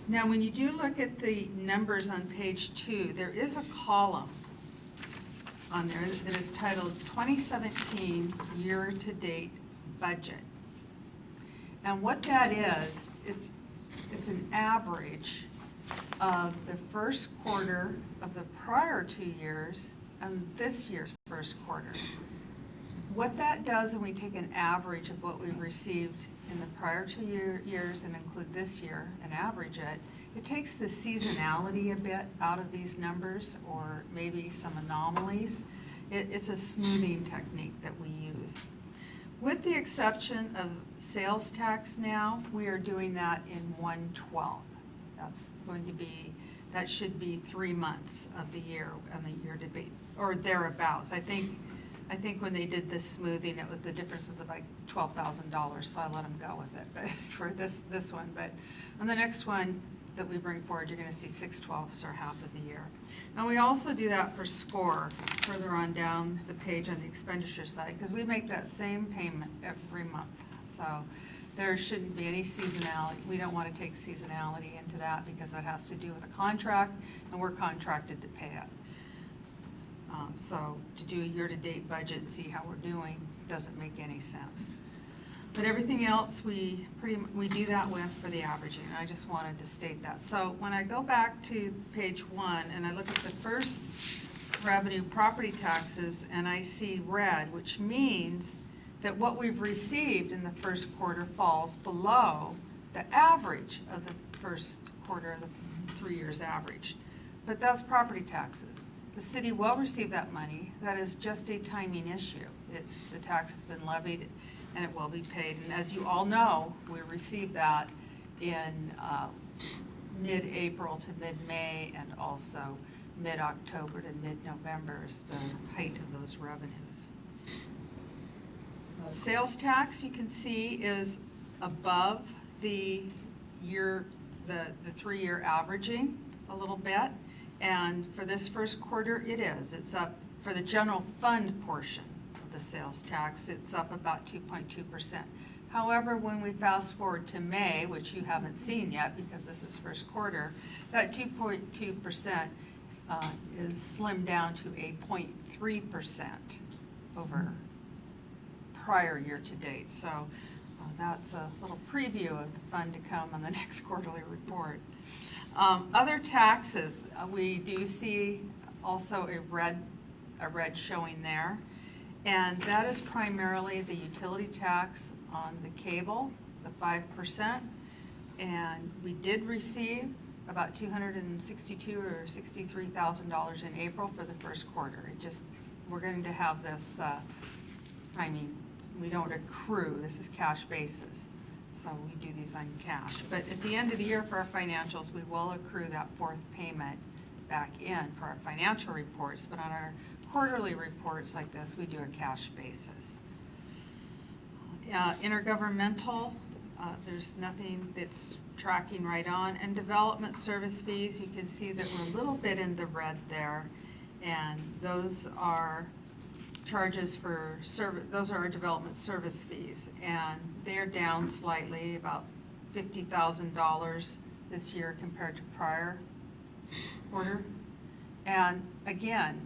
Now, when you do look at the numbers on page 2, there is a column on there that is titled 2017 Year-to-Date Budget. And what that is, it's an average of the first quarter of the prior 2 years and this year's first quarter. What that does when we take an average of what we've received in the prior 2 years and include this year and average it, it takes the seasonality a bit out of these numbers or maybe some anomalies. It's a smoothing technique that we use. With the exception of sales tax now, we are doing that in 1/12. That's going to be that should be 3 months of the year on the year to be, or thereabouts. I think when they did this smoothing, it was, the difference was about $12,000, so I let them go with it, but for this one. But on the next one that we bring forward, you're gonna see 6/12 or half of the year. Now, we also do that for SCORE, further on down the page on the expenditure side, because we make that same payment every month. So there shouldn't be any seasonality. We don't want to take seasonality into that because that has to do with a contract, and we're contracted to pay it. So to do a year-to-date budget and see how we're doing doesn't make any sense. But everything else, we do that with for the averaging. I just wanted to state that. So when I go back to page 1 and I look at the first revenue, property taxes, and I see red, which means that what we've received in the first quarter falls below the average of the first quarter of the 3 years average. But that's property taxes. The city will receive that money. That is just a timing issue. The tax has been levied and it will be paid. And as you all know, we received that in mid-April to mid-May, and also mid-October to mid-November is the height of those revenues. Sales tax, you can see, is above the 3-year averaging a little bit. And for this first quarter, it is. It's up for the general fund portion of the sales tax. It's up about 2.2%. However, when we fast forward to May, which you haven't seen yet because this is first quarter, that 2.2% is slimmed down to a 0.3% over prior year to date. So that's a little preview of the fun to come on the next quarterly report. Other taxes, we do see also a red showing there, and that is primarily the utility tax on the cable, the 5%, and we did receive about $262,000 or $63,000 in April for the first quarter. We're going to have this timing. We don't accrue. This is cash basis. So we do these on cash. But at the end of the year for our financials, we will accrue that fourth payment back in for our financial reports. But on our quarterly reports like this, we do a cash basis. Intergovernmental, there's nothing that's tracking right on. And development service fees, you can see that we're a little bit in the red there. And those are charges for service, those are our development service fees, and they're down slightly, about $50,000 this year compared to prior quarter. And again,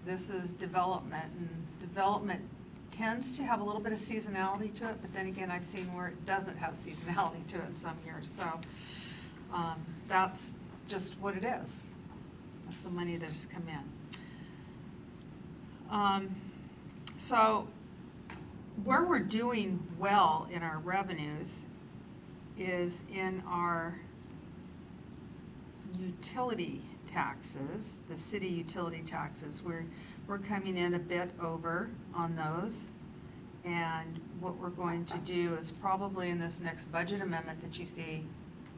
this is development, and development tends to have a little bit of seasonality to it, but then again, I've seen where it doesn't have seasonality to it in some years. So that's just what it is. That's the money that has come in. So where we're doing well in our revenues is in our utility taxes, the city utility taxes. We're coming in a bit over on those. And what we're going to do is probably in this next budget amendment that you see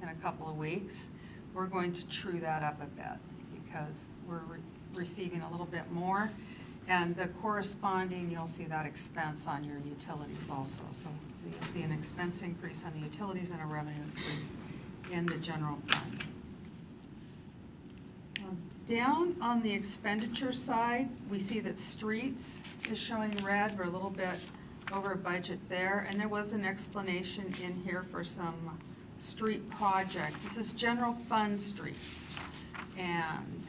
in a couple of weeks, we're going to true that up a bit because we're receiving a little bit more. And the corresponding, you'll see that expense on your utilities also. So you'll see an expense increase on the utilities and a revenue increase in the general fund. Down on the expenditure side, we see that streets is showing red. We're a little bit over budget there. And there was an explanation in here for some street projects. This is general fund streets. And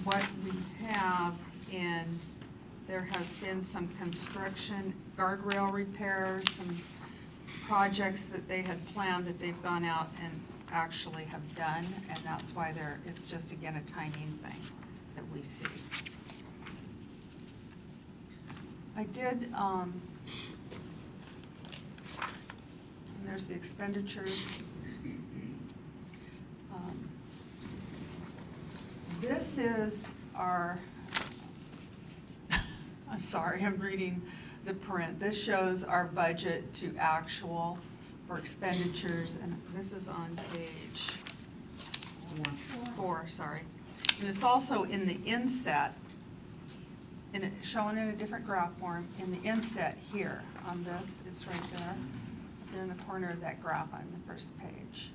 what we have there has been some construction, guardrail repairs, some projects that they had planned that they've gone out and actually have done, and that's why it's just, again, a timing thing that we see. I did, and there's the expenditures. This is our, I'm sorry, I'm reading the print. This shows our budget to actual for expenditures, and this is on page, 4, sorry. And it's also in the inset, and it's shown in a different graph form, in the inset here on this, it's right there. They're in the corner of that graph on the first page.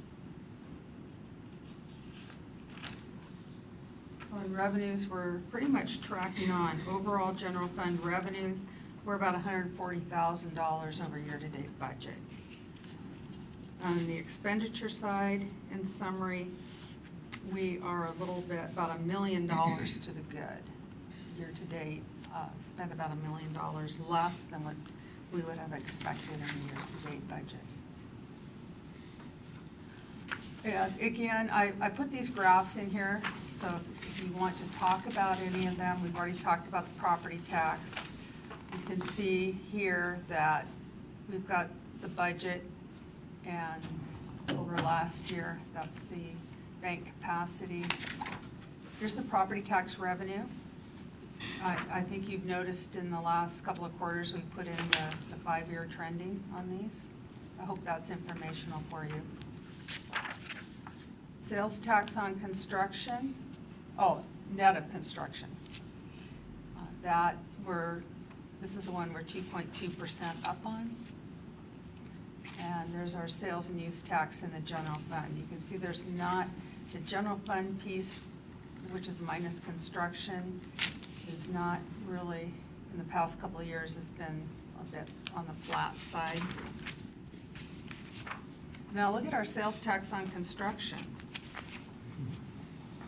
On revenues, we're pretty much tracking on. Overall general fund revenues, we're about $140,000 over year-to-date budget. On the expenditure side, in summary, we are a little bit, about $1 million to the good. Year-to-date, spent about $1 million less than what we would have expected in the year-to-date budget. And again, I put these graphs in here, so if you want to talk about any of them, we've already talked about the property tax. You can see here that we've got the budget, and over last year, that's the bank capacity. Here's the property tax revenue. I think you've noticed in the last couple of quarters, we put in the 5-year trending on these. I hope that's informational for you. Sales tax on construction, net of construction. This is the one we're 2.2% up on. And there's our sales and use tax in the general fund. You can see there's not, the general fund piece, which is minus construction, is not really, in the past couple of years, has been a bit on the flat side. Now look at our sales tax on construction.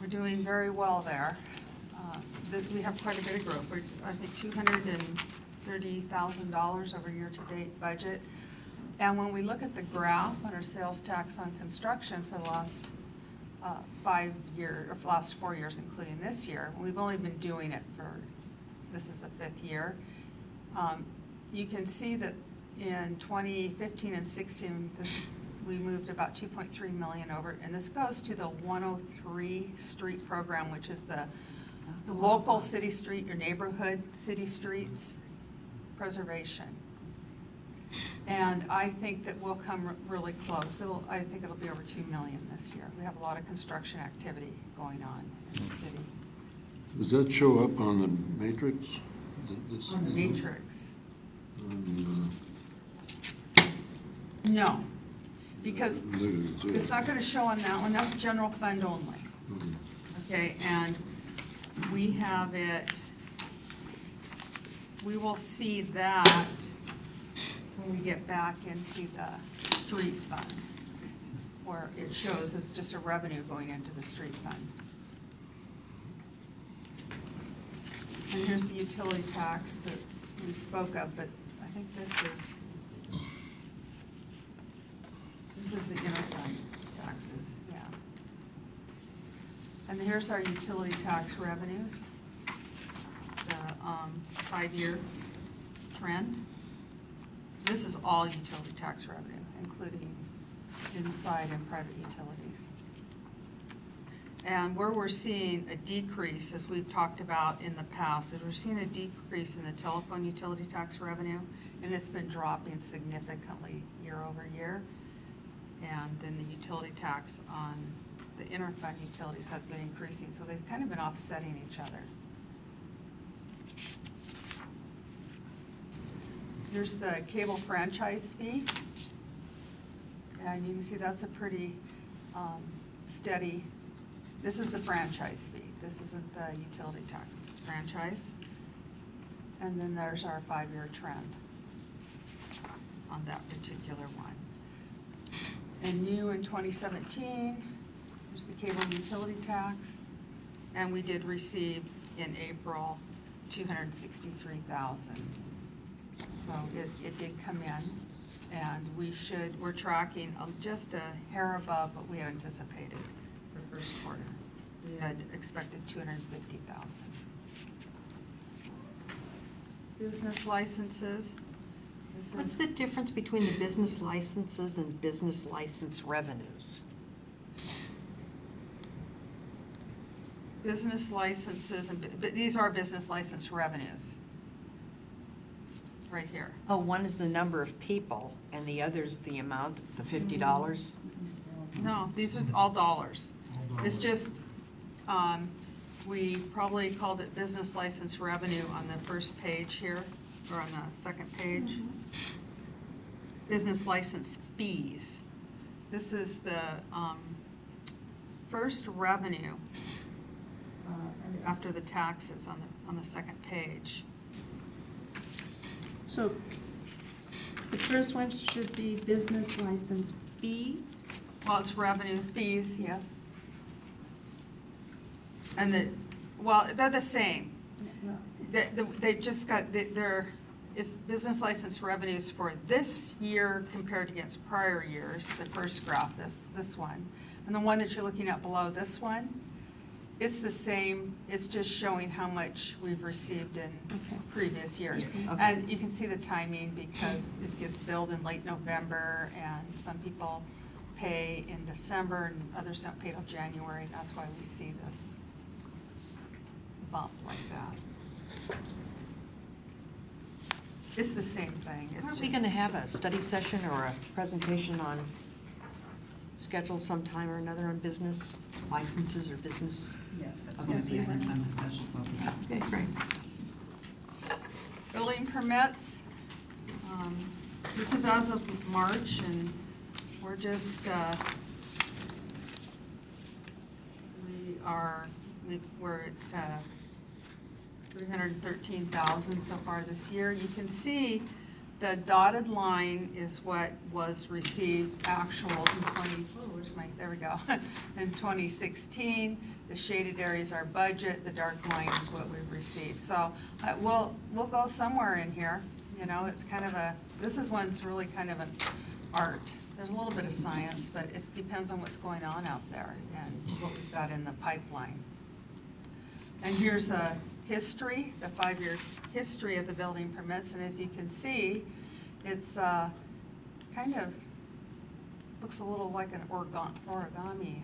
We're doing very well there. We have quite a bit of growth. We're, I think, $230,000 over year-to-date budget. And when we look at the graph on our sales tax on construction for the last 5 years, or last 4 years, including this year, we've only been doing it for, this is the 5th year. You can see that in 2015 and 16, we moved about 2.3 million over, and this goes to the 103 street program, which is the local city street, your neighborhood city streets preservation. And I think that we'll come really close. I think it'll be over 2 million this year. We have a lot of construction activity going on in the city. Does that show up on the matrix? On the matrix? On, No, because it's not going to show on that one. That's general fund only. Okay, and we have it, we will see that when we get back into the street funds, where it shows it's just a revenue going into the street fund. And here's the utility tax that we spoke of, but I think this is the interfund taxes, yeah. And here's our utility tax revenues, the 5-year trend. This is all utility tax revenue, including inside and private utilities. And where we're seeing a decrease, as we've talked about in the past, is we're seeing a decrease in the telephone utility tax revenue, and it's been dropping significantly year over year. And then the utility tax on the interfund utilities has been increasing, so they've kind of been offsetting each other. Here's the cable franchise fee. And you can see that's a pretty steady, this is the franchise fee. This isn't the utility tax, this is franchise. And then there's our 5-year trend on that particular one. And new in 2017, there's the cable and utility tax. And we did receive in April $263,000. So it did come in, and we're tracking just a hair above what we had anticipated for first quarter. We had expected $250,000. Business licenses. What's the difference between the business licenses and business license revenues? Business licenses, but these are business license revenues. Right here. Oh, one is the number of people, and the other's the amount, the $50? No, these are all dollars. It's just, we probably called it business license revenue on the first page here, or on the second page. Business license fees. This is the first revenue after the taxes on the second page. So the first one should be business license fees. Well, it's revenues, fees, yes. And they're the same. They just got, it's business license revenues for this year compared against prior years, the first graph, this one. And the one that you're looking at below this one, it's the same, it's just showing how much we've received in previous years. And you can see the timing because it gets billed in late November, and some people pay in December and others don't pay till January, and that's why we see this bump like that. It's the same thing. It's Aren't we just- going to have a study session or a presentation on, scheduled sometime or another on business licenses or business? Yes, that's one of the items on the special focus. Okay, great. Building permits, this is as of March, and we're just, we're at 313,000 so far this year. You can see the dotted line is what was received actual in there we go, in 2016. The shaded area is our budget, the dark line is what we've received. So we'll go somewhere in here. You know, it's kind of this is one's really kind of an art. There's a little bit of science, but it depends on what's going on out there and what we've got in the pipeline. And here's a history, the 5-year history of the building permits, and as you can see, it's kind of looks a little like an origami.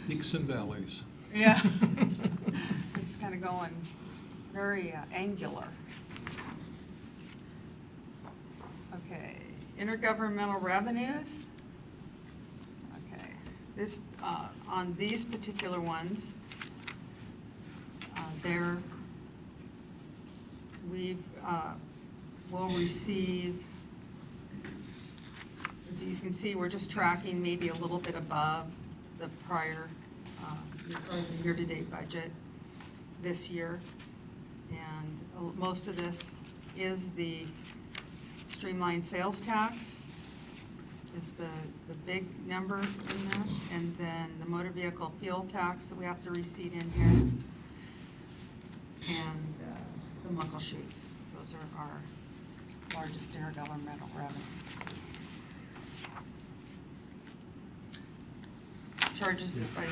Peaks and valleys. Yeah. It's kind of going, it's very angular. Okay, intergovernmental revenues. Okay, this, on these particular ones, we'll receive, as you can see, we're just tracking maybe a little bit above the prior, or the year-to-date budget this year. And most of this is the streamlined sales tax is the big number in this, and then the motor vehicle fuel tax that we have to receipt in here, and the muckleshoots. Those are our largest intergovernmental revenues. Charges by...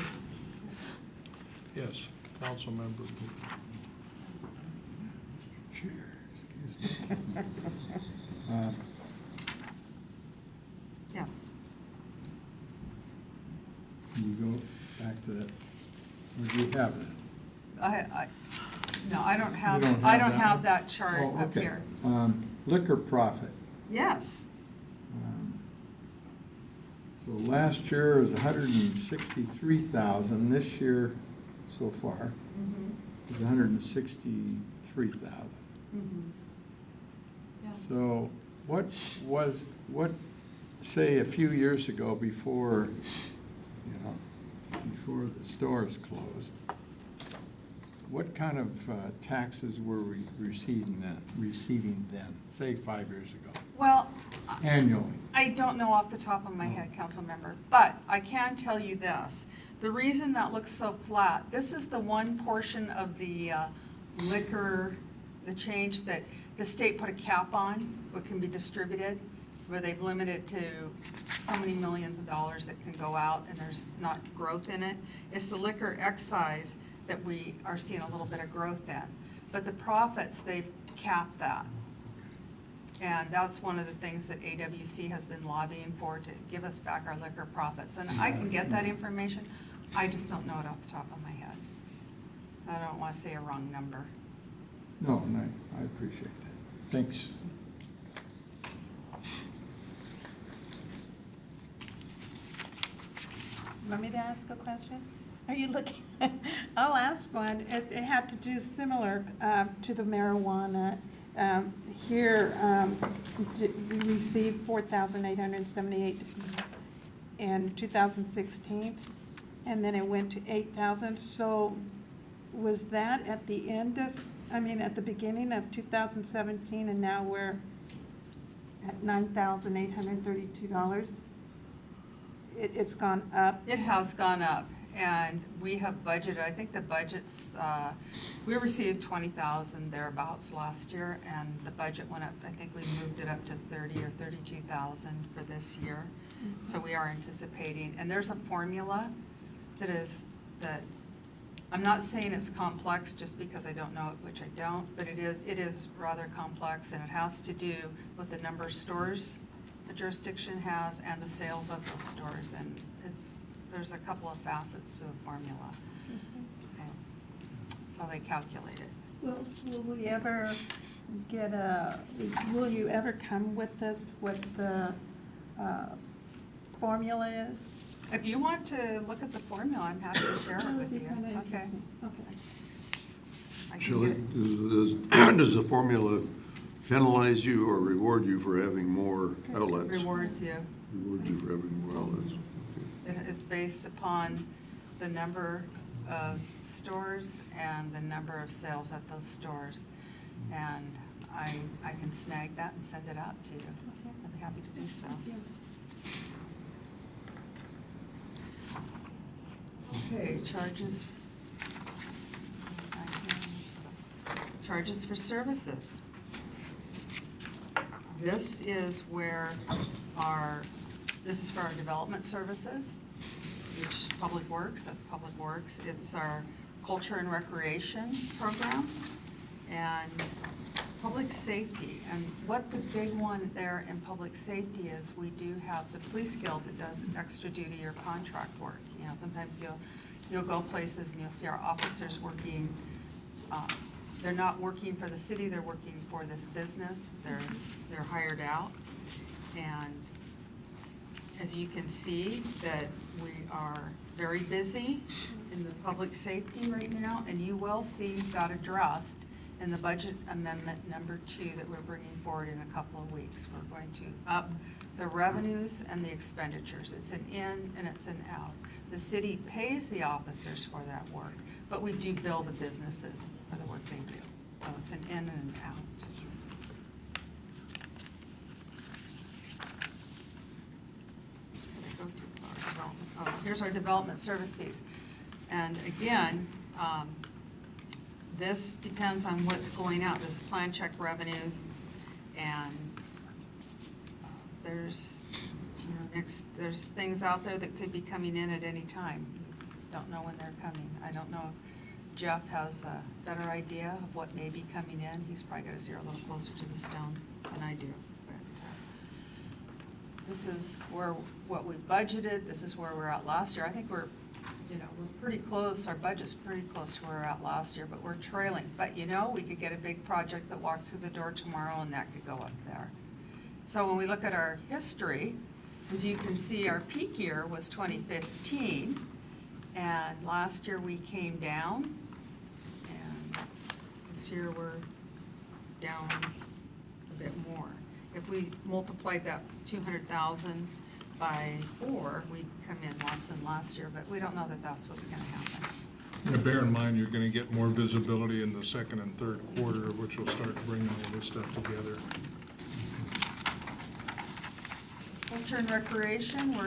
Yes, council member. Chair, excuse me. Yes. Can you go back to that? Or do you have it? No, I don't have, You don't I have don't that have one? that chart Oh, up okay. here. Liquor profit. Yes. So last year was 163,000. This year, so far, is 163,000. Yeah. So what, say, a few years ago before, before the stores closed, what kind of taxes were we receiving then, say 5 years ago, Well, annually? I don't know off the top of my head, council member, but I can tell you this. The reason that looks so flat, this is the one portion of the liquor, the change that the state put a cap on what can be distributed, where they've limited to so many millions of dollars that can go out and there's not growth in it. It's the liquor excise that we are seeing a little bit of growth in. But the profits, they've capped that. And that's one of the things that AWC has been lobbying for, to give us back our liquor profits. And I can get that information, I just don't know it off the top of my head. I don't want to say a wrong number. No, I appreciate that. Thanks. Want me to ask a question? Are you looking? I'll ask one. It had to do similar to the marijuana. Here, we received $4,878 in 2016, and then it went to $8,000. So was that at the end of, at the beginning of 2017, and now we're at $9,832? It's gone up? It has gone up, and we have budgeted, I think the budget's, we received 20,000 thereabouts last year, and the budget went up, I think we moved it up to 30 or 32,000 for this year. So we are anticipating, and there's a formula that I'm not saying it's complex just because I don't know it, which I don't, but it is rather complex, and it has to do with the number of stores the jurisdiction has and the sales of those stores, and there's a couple of facets to the formula. So that's how they calculate it. Will we ever will you ever come with us what the formula is? If you want to look at the formula, I'm happy to share it with you. Okay. I can Shelley, get- does the formula penalize you or reward you for having more outlets? Rewards you. Rewards you for having more outlets. Okay. It is based upon the number of stores and the number of sales at those stores. And I can snag that and send it out to you. I'd be happy to do so. Okay, charges for services. This is where this is for our development services, which Public Works, that's Public Works. It's our culture and recreation programs and public safety. And what the big one there in public safety is, we do have the police guild that does extra duty or contract work. You know, sometimes you'll go places and you'll see our officers working, they're not working for the city, they're working for this business. They're hired out. And as you can see, that we are very busy in the public safety right now, and you will see that addressed in the budget amendment number 2 that we're bringing forward in a couple of weeks. We're going to up the revenues and the expenditures. It's an in and it's an out. The city pays the officers for that work, but we do bill the businesses for the work they do. So it's an in and an out. Here's our development service fees. And again, this depends on what's going out. This is plan check revenues, and there's there's things out there that could be coming in at any time. We don't know when they're coming. I don't know if Jeff has a better idea of what may be coming in. He's probably got his ear a little closer to the stone than I do. But this is what we budgeted. This is where we're at last year. I think we're pretty close. Our budget's pretty close to where we're at last year, but we're trailing. But we could get a big project that walks through the door tomorrow, and that could go up there. So when we look at our history, as you can see, our peak year was 2015, and last year we came down, and this year we're down a bit more. If we multiplied that 200,000 by 4, we'd come in less than last year, but we don't know that that's what's going to happen. Yeah, bear in mind, you're going to get more visibility in the second and third quarter, which will start bringing all this stuff together. Culture and recreation,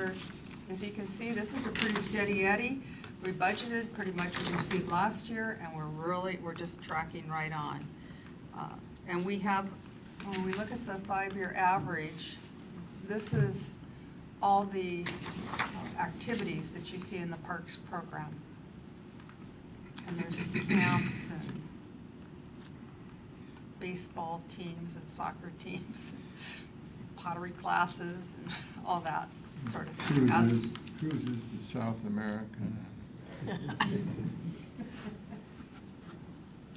as you can see, this is a pretty steady eddy. We budgeted pretty much what we received last year, and we're just tracking right on. And we have, when we look at the 5-year average, this is all the activities that you see in the parks program. And there's camps and baseball teams and soccer teams, pottery classes, and all that sort of thing. Cruises to South America.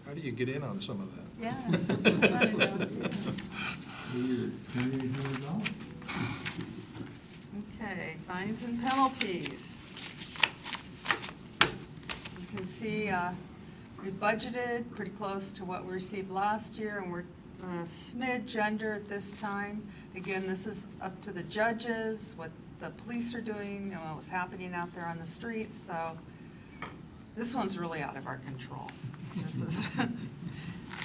How do you get in on some of that? Yeah. I wanna know too. Okay, fines and penalties. can see we budgeted pretty close to what we received last year, and we're a smidge under at this time. Again, this is up to the judges, what the police are doing, and what was happening out there on the streets, so this one's really out of our control. This is,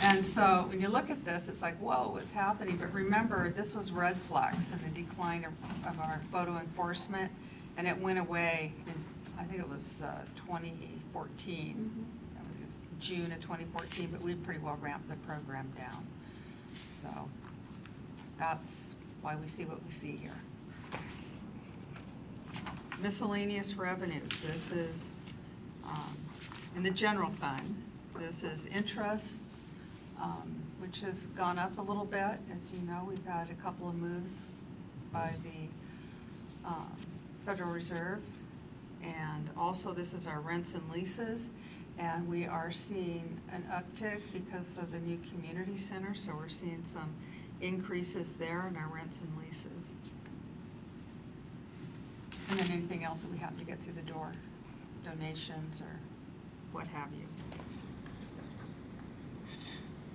and so when you look at this, it's like, whoa, what's happening? But remember, this was red flags and the decline of our photo enforcement, and it went away in, I think it was 2014. It was June of 2014, but we pretty well ramped the program down. So that's why we see what we see here. Miscellaneous revenues. This is in the general fund. This is interests, which has gone up a little bit. As you know, we've had a couple of moves by the Federal Reserve. And also this is our rents and leases. And we are seeing an uptick because of the new community center. So we're seeing some increases there in our rents and leases. And then anything else that we happen to get through the door, donations or what have you.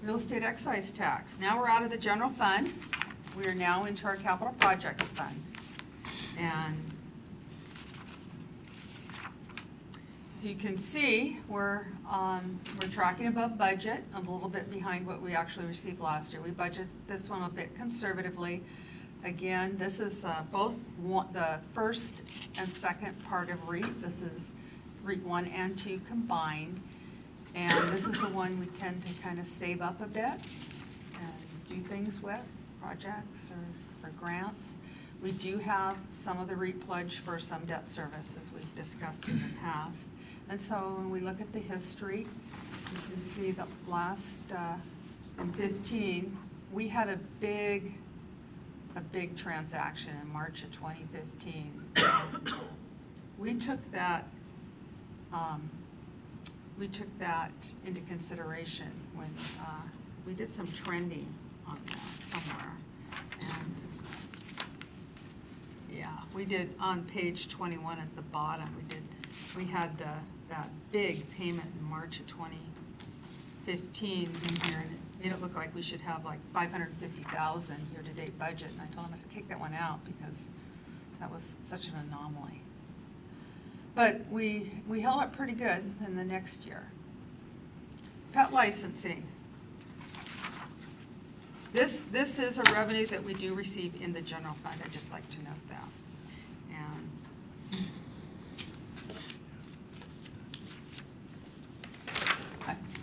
Real estate excise tax. Now we're out of the general fund. We are now into our capital projects fund. And as you can see, we're tracking above budget, a little bit behind what we actually received last year. We budgeted this one a bit conservatively. Again, this is both the first and second part of REAP. This is REAP 1 and 2 combined. And this is the one we tend to kind of save up a bit and do things with, projects or grants. We do have some of the REAP pledge for some debt service, as we've discussed in the past. And so when we look at the history, you can see the last, in 15, we had a big transaction in March of 2015. We took that into consideration when we did some trending on this somewhere. And yeah, we did on page 21 at the bottom, we had that big payment in March of 2015 in here, and it made it look like we should have like $550,000 year-to-date budget. And I told him, I said, take that one out because that was such an anomaly. But we held up pretty good in the next year. Pet licensing. This is a revenue that we do receive in the general fund. I'd just like to note that. And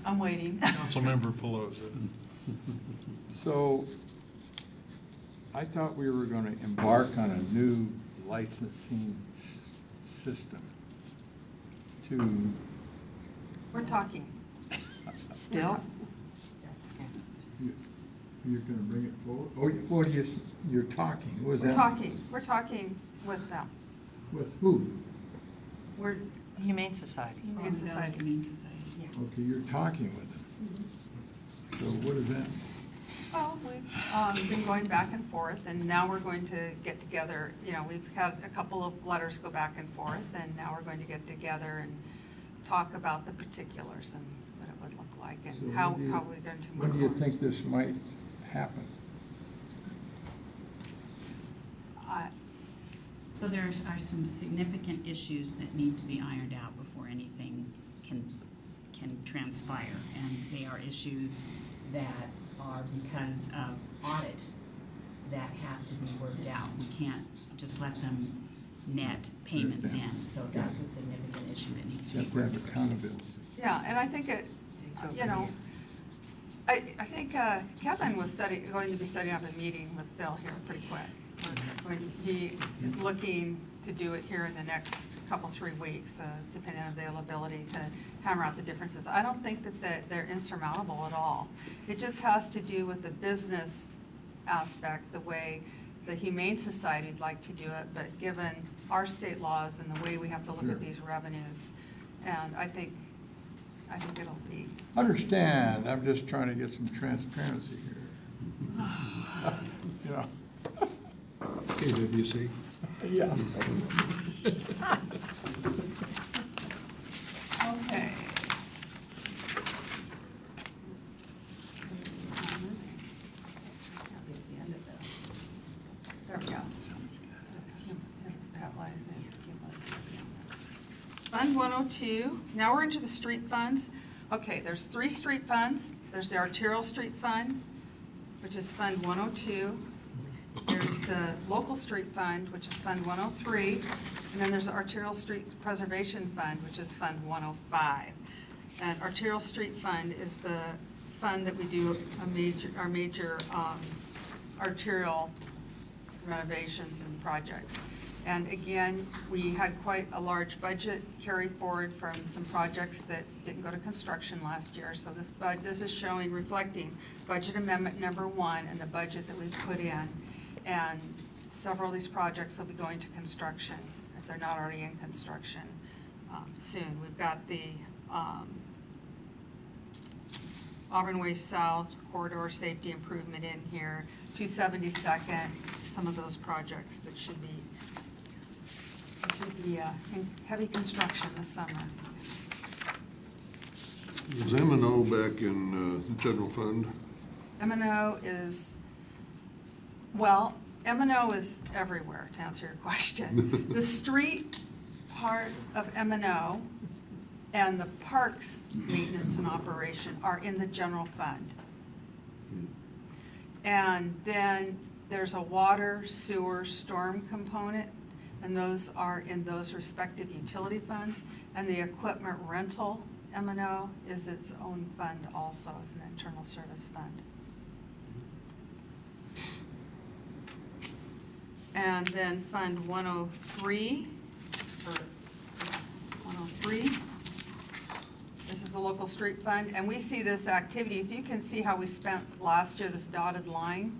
I'm waiting. Councilmember Pelosi. So I thought we were going to embark on a new licensing system to. We're talking. Still? Yes. You're going to bring it forward? Oh, well, you're talking. What was that? We're talking with them. With who? We're Humane Society. Humane Society. Humane Society, yeah. Okay, you're talking with them. So what is that? Well, we've been going back and forth, and now we're going to get together. You know, we've had a couple of letters go back and forth, and now we're going to get together and talk about the particulars and what it would look like and So how we're going to move When do you on. think this might happen? So there are some significant issues that need to be ironed out before anything can transpire. And they are issues that are because of audit that have to be worked out. We can't just let them net payments in. So that's a significant issue that needs to be You have to worked have first. accountability. Yeah, and I think you know, I think Kevin was going to be setting up a meeting with Phil here pretty quick. He is looking to do it here in the next couple, 3 weeks, depending on availability, to hammer out the differences. I don't think that they're insurmountable at all. It just has to do with the business aspect, the way the Humane Society would like to do it, but given our state laws and the way we have to look Sure. at these revenues, and I think it'll be. Understand, I'm just trying to get some transparency here. You know? KWC. Yeah. Okay. Fund 102. Now we're into the street funds. Okay, there's 3 street funds. There's the Arterial Street Fund, which is Fund 102. There's the Local Street Fund, which is Fund 103. And then there's the Arterial Street Preservation Fund, which is Fund 105. And Arterial Street Fund is the fund that we do our major arterial renovations and projects. And again, we had quite a large budget carried forward from some projects that didn't go to construction last year. So this is showing, reflecting budget amendment number 1 and the budget that we've put in. And several of these projects will be going to construction if they're not already in construction soon. We've got the Auburn Way South Corridor Safety Improvement in here, 272nd, some of those projects that should be in heavy construction this summer. Is M&O back in the general fund? M&O is, well, M&O is everywhere, to answer your question. The street part of M&O and the parks maintenance and operation are in the general fund. And then there's a water, sewer, storm component, and those are in those respective utility funds. And the equipment rental, M&O, is its own fund also, as an internal service fund. And then Fund 103, this is the local street fund, and we see this activities. You can see how we spent last year, this dotted line,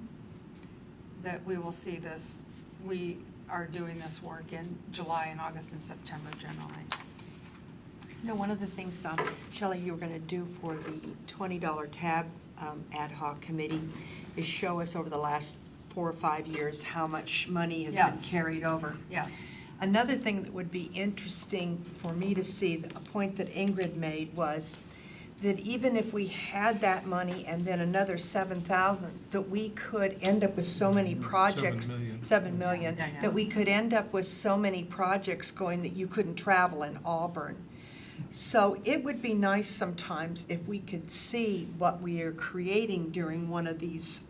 that we will see this. We are doing this work in July and August and September generally. You know, one of the things, Shelley, you were going to do for the $20 tab ad hoc committee is show us over the last 4 or 5 years how much money has been carried over. Yes. Another thing that would be interesting for me to see, a point that Ingrid made, was that even if we had that money and then another 7,000, that we could end up with so many projects, 7 million, that we could end up with so many projects going that you couldn't travel in Auburn. So it would be nice sometimes if we could see what we are creating during one of these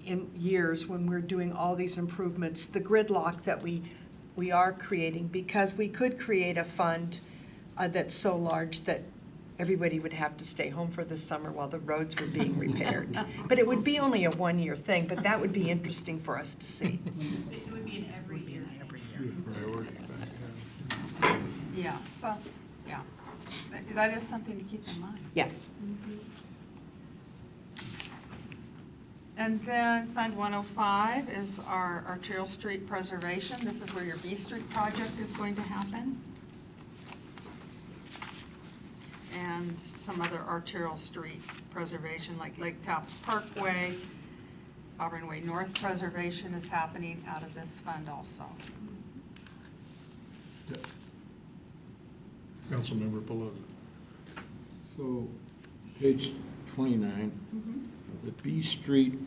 in years when we're doing all these improvements, the gridlock that we are creating, because we could create a fund that's so large that everybody would have to stay home for the summer while the roads were being repaired. But it would be only a 1-year thing, but that would be interesting for us to see. It would be an every year. Priority. Yeah, so, yeah, that is something to keep in mind. Yes. And then Fund 105 is our Arterial Street Preservation. This is where your B Street project is going to happen. And some other arterial street preservation, like Lake Taps Parkway, Auburn Way North Preservation is happening out of this fund also. Councilmember Pelosi. So, page 29, the B Street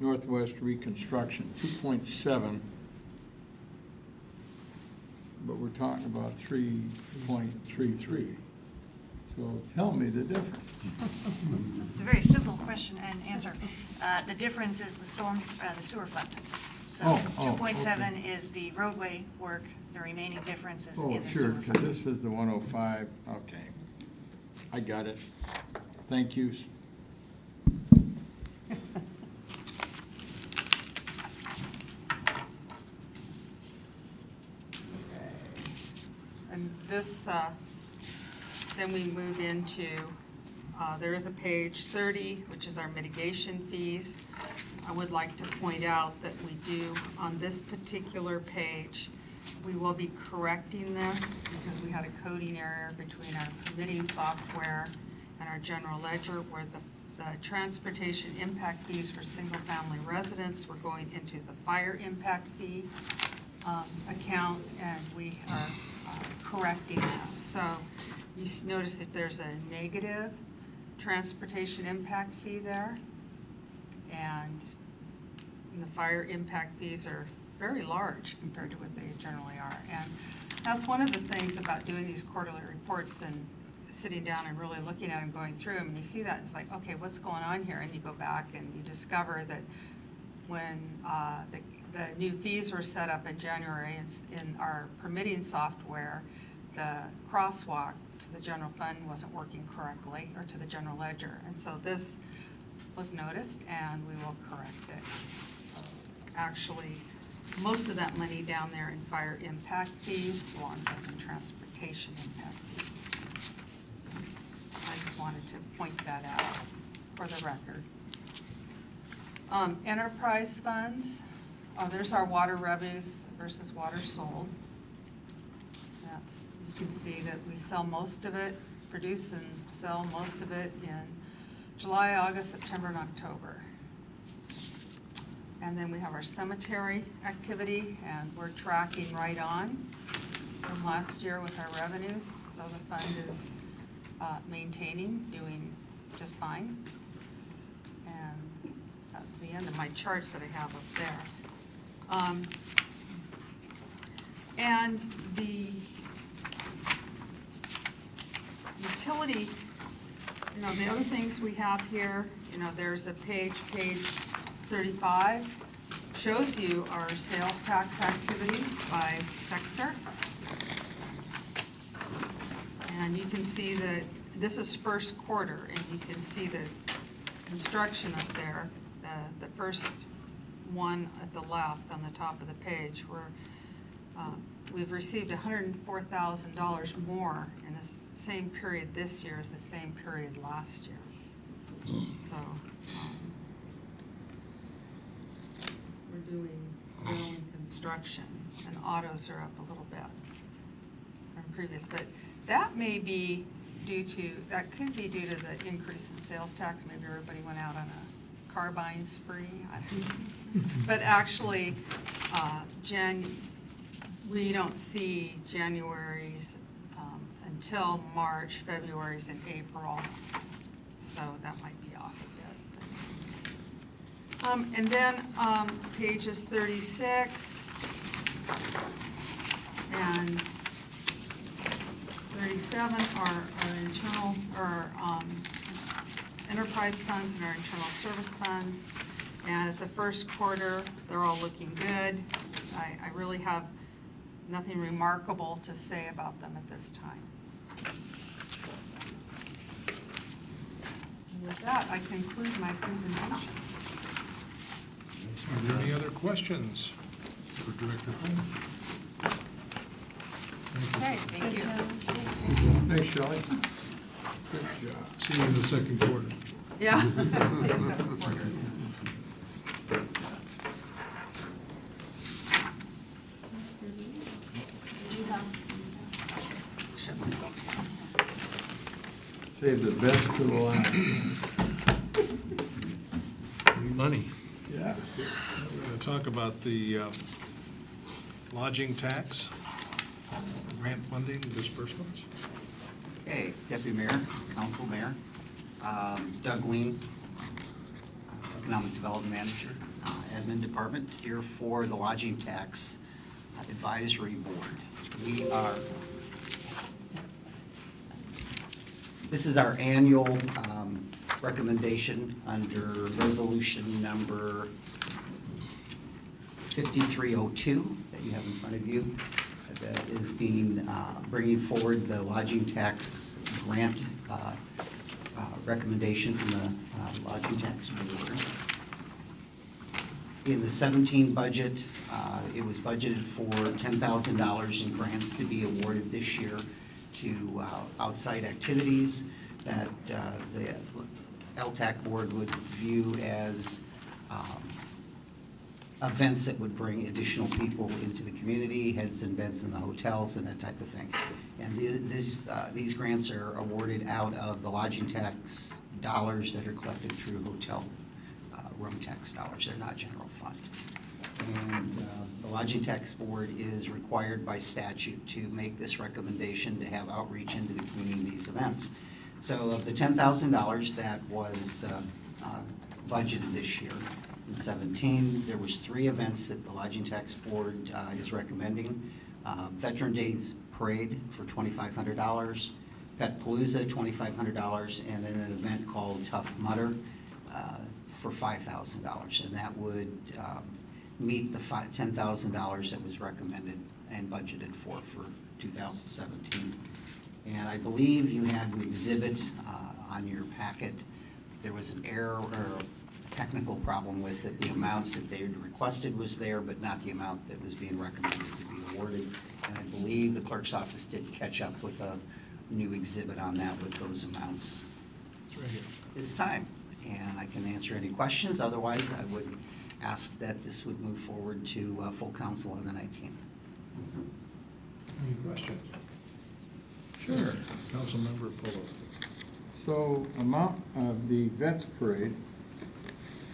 Northwest Reconstruction, 2.7, but we're talking about 3.33. So tell me the difference. It's a very simple question and answer. The difference is the sewer fund. So 2.7 is the roadway work, the remaining difference is in the sewer fund. Because this is the 105, okay. I got it. Thank you. And this, then we move into, there is a page 30, which is our mitigation fees. I would like to point out that we do, on this particular page, we will be correcting this because we had a coding error between our permitting software and our general ledger, where the transportation impact fees for single-family residents were going into the fire impact fee account, and we are correcting that. So you notice that there's a negative transportation impact fee there, and the fire impact fees are very large compared to what they generally are. And That's one of the things about doing these quarterly reports and sitting down and really looking at them, going through them, and you see that, it's like, okay, what's going on here? And you go back and you discover that when the new fees were set up in January in our permitting software, the crosswalk to the general fund wasn't working correctly, or to the general ledger. And so this was noticed, and we will correct it. Actually, most of that money down there in fire impact fees belongs up in transportation impact fees. I just wanted to point that out for the record. Enterprise funds, there's our water revenues versus water sold. That's, you can see that we sell most of it, produce and sell most of it in July, August, September, and October. And then we have our cemetery activity, and we're tracking right on from last year with our revenues. So the fund is maintaining, doing just fine. And that's the end of my charts that I have up there. And the utility, you know, the other things we have here, you know, there's a page 35, shows you our sales tax activity by sector. And you can see that this is first quarter, and you can see the construction up there, the first one at the left on the top of the page, where we've received $104,000 more in the same period this year as the same period last year. So we're doing well in construction, and autos are up a little bit from previous, but that may be due to, that could be due to the increase in sales tax. Maybe everybody went out on a car buying spree. I don't know. But actually, we don't see January's until March, February's, and April, so that might be off a bit. And then pages 36 and 37 are our internal, or enterprise funds and our internal service funds. And at the first quarter, they're all looking good. I really have nothing remarkable to say about them at this time. And with that, I conclude my presentation. Are there any other questions for Director Holmes? Okay, thank you. Thanks, Shelley. Good job. See you in the second quarter. Yeah. See you in second quarter. Shut myself down. Save the best for the last. Money. Yeah. We're going to talk about the lodging tax, grant funding disbursements. Okay, Deputy Mayor, Council Mayor, Doug Lean, Economic Development Manager, Admin Department, here for the Lodging Tax Advisory Board. This is our annual recommendation under resolution number 5302 that you have in front of you, that is bringing forward the lodging tax grant recommendation from the Lodging Tax Board. In the 17 budget, it was budgeted for $10,000 in grants to be awarded this year to outside activities that the LTAC board would view as events that would bring additional people into the community, heads and beds in the hotels and that type of thing. And these grants are awarded out of the lodging tax dollars that are collected through hotel room tax dollars. They're not general fund. And the Lodging Tax Board is required by statute to make this recommendation to have outreach into the community in these events. So of the $10,000 that was budgeted this year, in 17, there was 3 events that the Lodging Tax Board is recommending. Veteran Days Parade for $2,500, Pet Palooza, $2,500, and then an event called Tough Mudder for $5,000. And that would meet the $10,000 that was recommended and budgeted for 2017. And I believe you had an exhibit on your packet. There was an error or a technical problem with it. The amounts that they had requested was there, but not the amount that was being recommended to be awarded. And I believe the clerk's office did catch up with a new exhibit on that with those amounts It's right here. this time. And I can answer any questions. Otherwise, I would ask that this would move forward to full council on the 19th. Any questions? Sure. Councilmember Pelosi. So amount of the Vets Parade,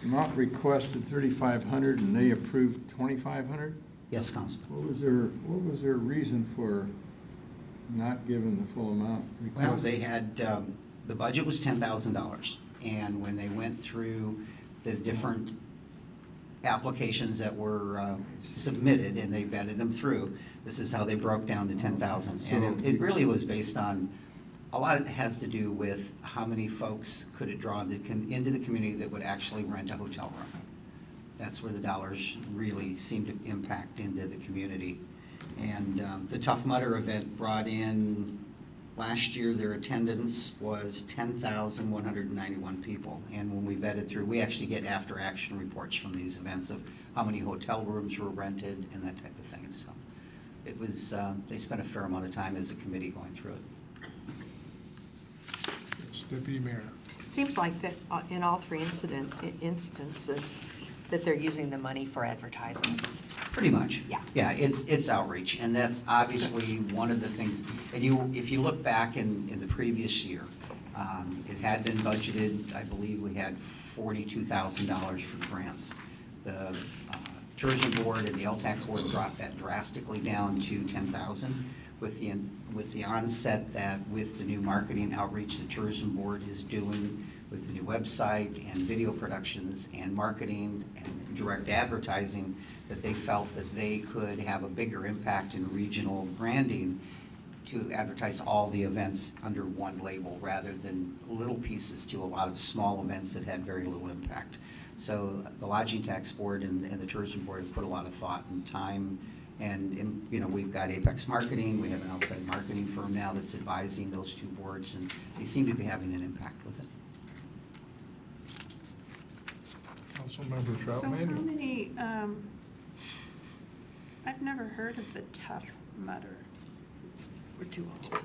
amount requested 3,500 and they approved 2,500? Yes, Council. What was their reason for not giving the full amount requested? Well, they had, the budget was $10,000. And when they went through the different applications that were submitted and they vetted them through, this is how they broke down to 10,000. And it really was based on, a lot of it has to do with how many folks could it draw into the community that would actually rent a hotel room. That's where the dollars really seem to impact into the community. And the Tough Mudder event brought in, last year their attendance was 10,191 people. And when we vetted through, we actually get after-action reports from these events of how many hotel rooms were rented and that type of thing. So it was, they spent a fair amount of time as a committee going through it. Yes, Deputy Mayor. It seems like that in all three instances, that they're using the money for advertising. Pretty much. Yeah. Yeah, it's outreach, and that's obviously one of the things, and if you look back in the previous year, it had been budgeted, I believe we had $42,000 for grants. The tourism board and the LTAC board dropped that drastically down to $10,000 with the onset that with the new marketing outreach the tourism board is doing with the new website and video productions and marketing and direct advertising, that they felt that they could have a bigger impact in regional branding to advertise all the events under one label rather than little pieces to a lot of small events that had very little impact. So the Lodging Tax Board and the Tourism Board have put a lot of thought and time, and you know, we've got Apex Marketing, we have an outside marketing firm now that's advising those two boards, and they seem to be having an impact with it. Councilmember Trout So how Manuel. many, I've never heard of the Tough Mudder. We're too old.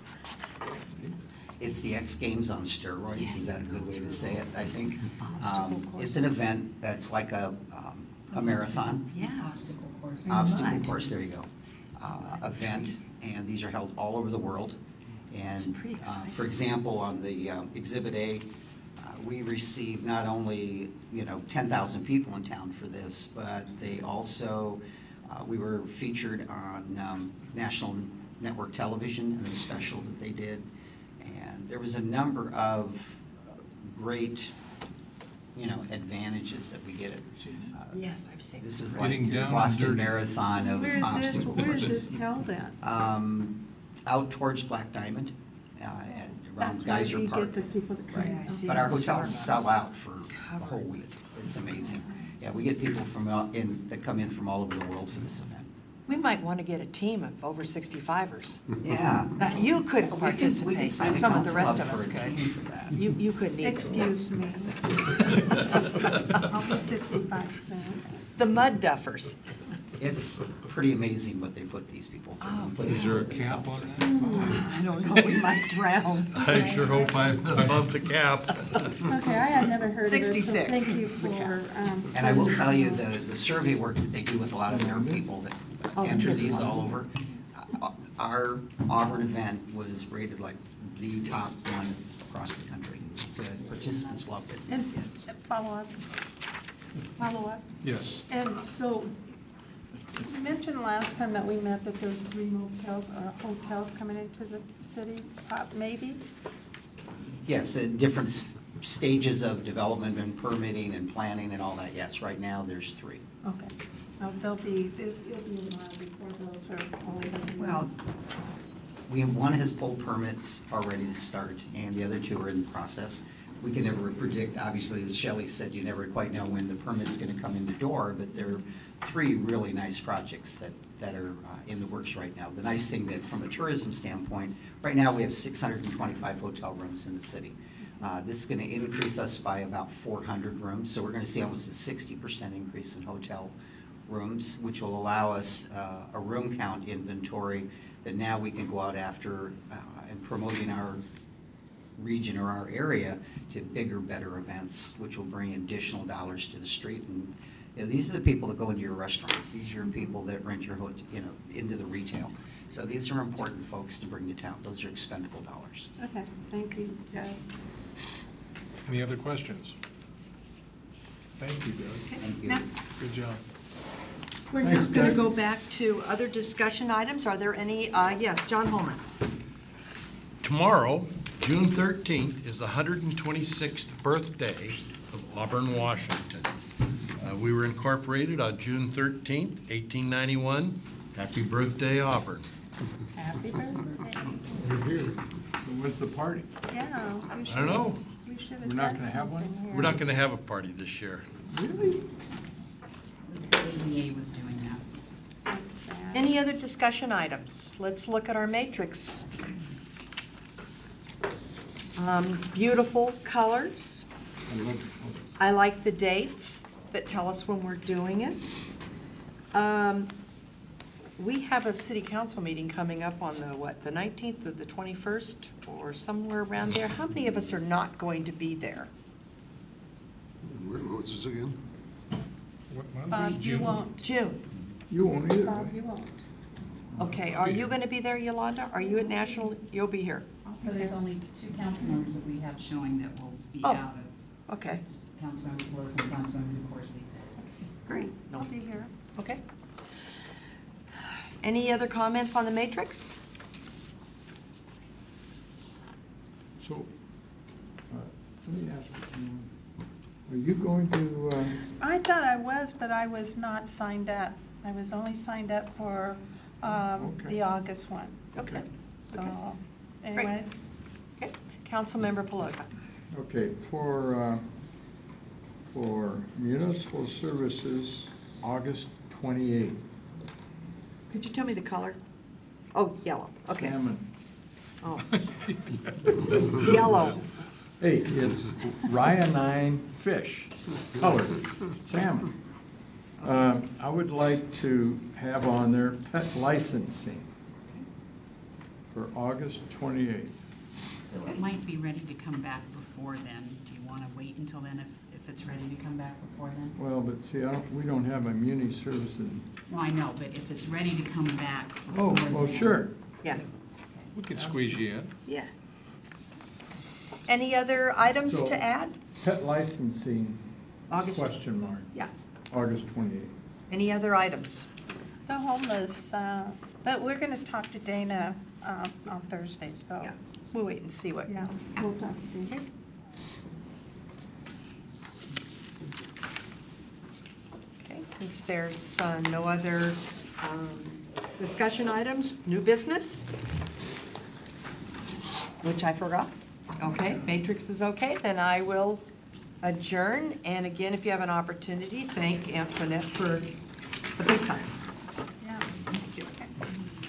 It's the X Games on steroids, is that a good way to say it, I think? Obstacle course. It's an event that's like a marathon. Yeah. Obstacle course. Obstacle Right. course, there you go. Event, and these are held all over the world. That's And pretty exciting. for example, on the Exhibit A, we received not only, 10,000 people in town for this, but they also, we were featured on national network television in a special that they did. And there was a number of great, advantages that we get. Yes, I've seen it. This is Getting like down and Boston dirty. Marathon of Where is obstacle this courses. held at? Out towards Black Diamond, and around That's where Geyser you Park. get the people that come Right. Yeah, I see But it our in hotels Starbucks. sell out for a whole week. It's amazing. Yeah, we get people that come in from all over the world for this event. We might want to get a team of over 65ers. Yeah. You couldn't We could participate, sign and a some of the council rest up of for us a could. team for that. You couldn't either. Excuse me. I'll be 65 soon. The Mud Duffers. It's pretty amazing what they put these people through. Is there a cap on that? I don't know, we might drown. I sure hope I'm above the cap. Okay, I had never heard of it, so 66 thank you is the cap. for. And I will tell you, the survey work that they do with a lot of their people that Oh, enter kids these love all it. over, our Auburn event was rated like the top one across the country. The participants loved it. And follow up. Yes. And so, you mentioned last time that we met that there's 3 motels or hotels coming into the city, maybe? Yes, at different stages of development and permitting and planning and all that, yes, right now there's 3. Okay, So it'll be a while before those are only going to be. Well, one has pulled permits already to start, and the other two are in the process. We can never predict, obviously, as Shelley said, you never quite know when the permit's going to come in the door, but there are three really nice projects that are in the works right now. The nice thing that, from a tourism standpoint, right now we have 625 hotel rooms in the city. This is going to increase us by about 400 rooms, so we're going to see almost a 60% increase in hotel rooms, which will allow us a room count inventory that now we can go out after and promoting our region or our area to bigger, better events, which will bring additional dollars to the street. And these are the people that go into your restaurants. These are people that rent your hotel, into the retail. So these are important folks to bring to town. Those are expendable dollars. Okay, thank you, Doug. Any other questions? Thank you, Doug. Thank you. Now, Good job. we're now going to go back to other discussion items. Are there any, yes, John Holman. Tomorrow, June 13th, is the 126th birthday of Auburn, Washington. We were incorporated on June 13th, 1891. Happy birthday, Auburn. Happy birthday. We're here. So when's the party? Yeah. We should- I don't know. We should We're not done gonna have one? something here. We're not going to have a party this year. Really? The ADA was doing that. That's sad. Any other discussion items? Let's look at our matrix. Beautiful colors. I love it. I like the dates that tell us when we're doing it. We have a city council meeting coming up on the 19th or the 21st, or somewhere around there. How many of us are not going to be there? What's this again? What month? Bob, you June? won't. June. You won't either. Bob, you won't. Okay, are you going to be there, Yolanda? Are you at National? You'll be here. So there's only two council members that we have showing that will be Oh. out of. Okay, Just Councilmember Pelosi and Councilmember DeCoursey. great. I'll be here. Okay. Any other comments on the matrix? So, let me ask you, are you going to, I thought I was, but I was not signed up. I was only signed up for Okay. the August one. Okay. So Great. anyways, Okay. Councilmember Pelosi. okay, for municipal services, August 28th. Could you tell me the color? Oh, yellow. Okay. Salmon. Oh. Yellow. Hey, it's ryanine fish, color, salmon. I would like to have on there pet licensing for August 28th. So it might be ready to come back before then. Do you want to wait until then if it's ready to come back before then? Well, but see, we don't have a muni services. Well, I know, but if it's ready to come back Oh, before well, then- sure. Yeah, We could squeeze you in. yeah. Any other items So- to add? Pet licensing, August, question mark, yeah. August 28th. Any other items? the homeless, but we're going to talk to Dana on Thursday, so. Yeah, we'll wait and see what. Yeah, we'll talk to Dana. Okay, since there's no other discussion items, new business, which I forgot. Okay, matrix is okay, then I will adjourn. And again, if you have an opportunity, thank Antoinette for the big sign.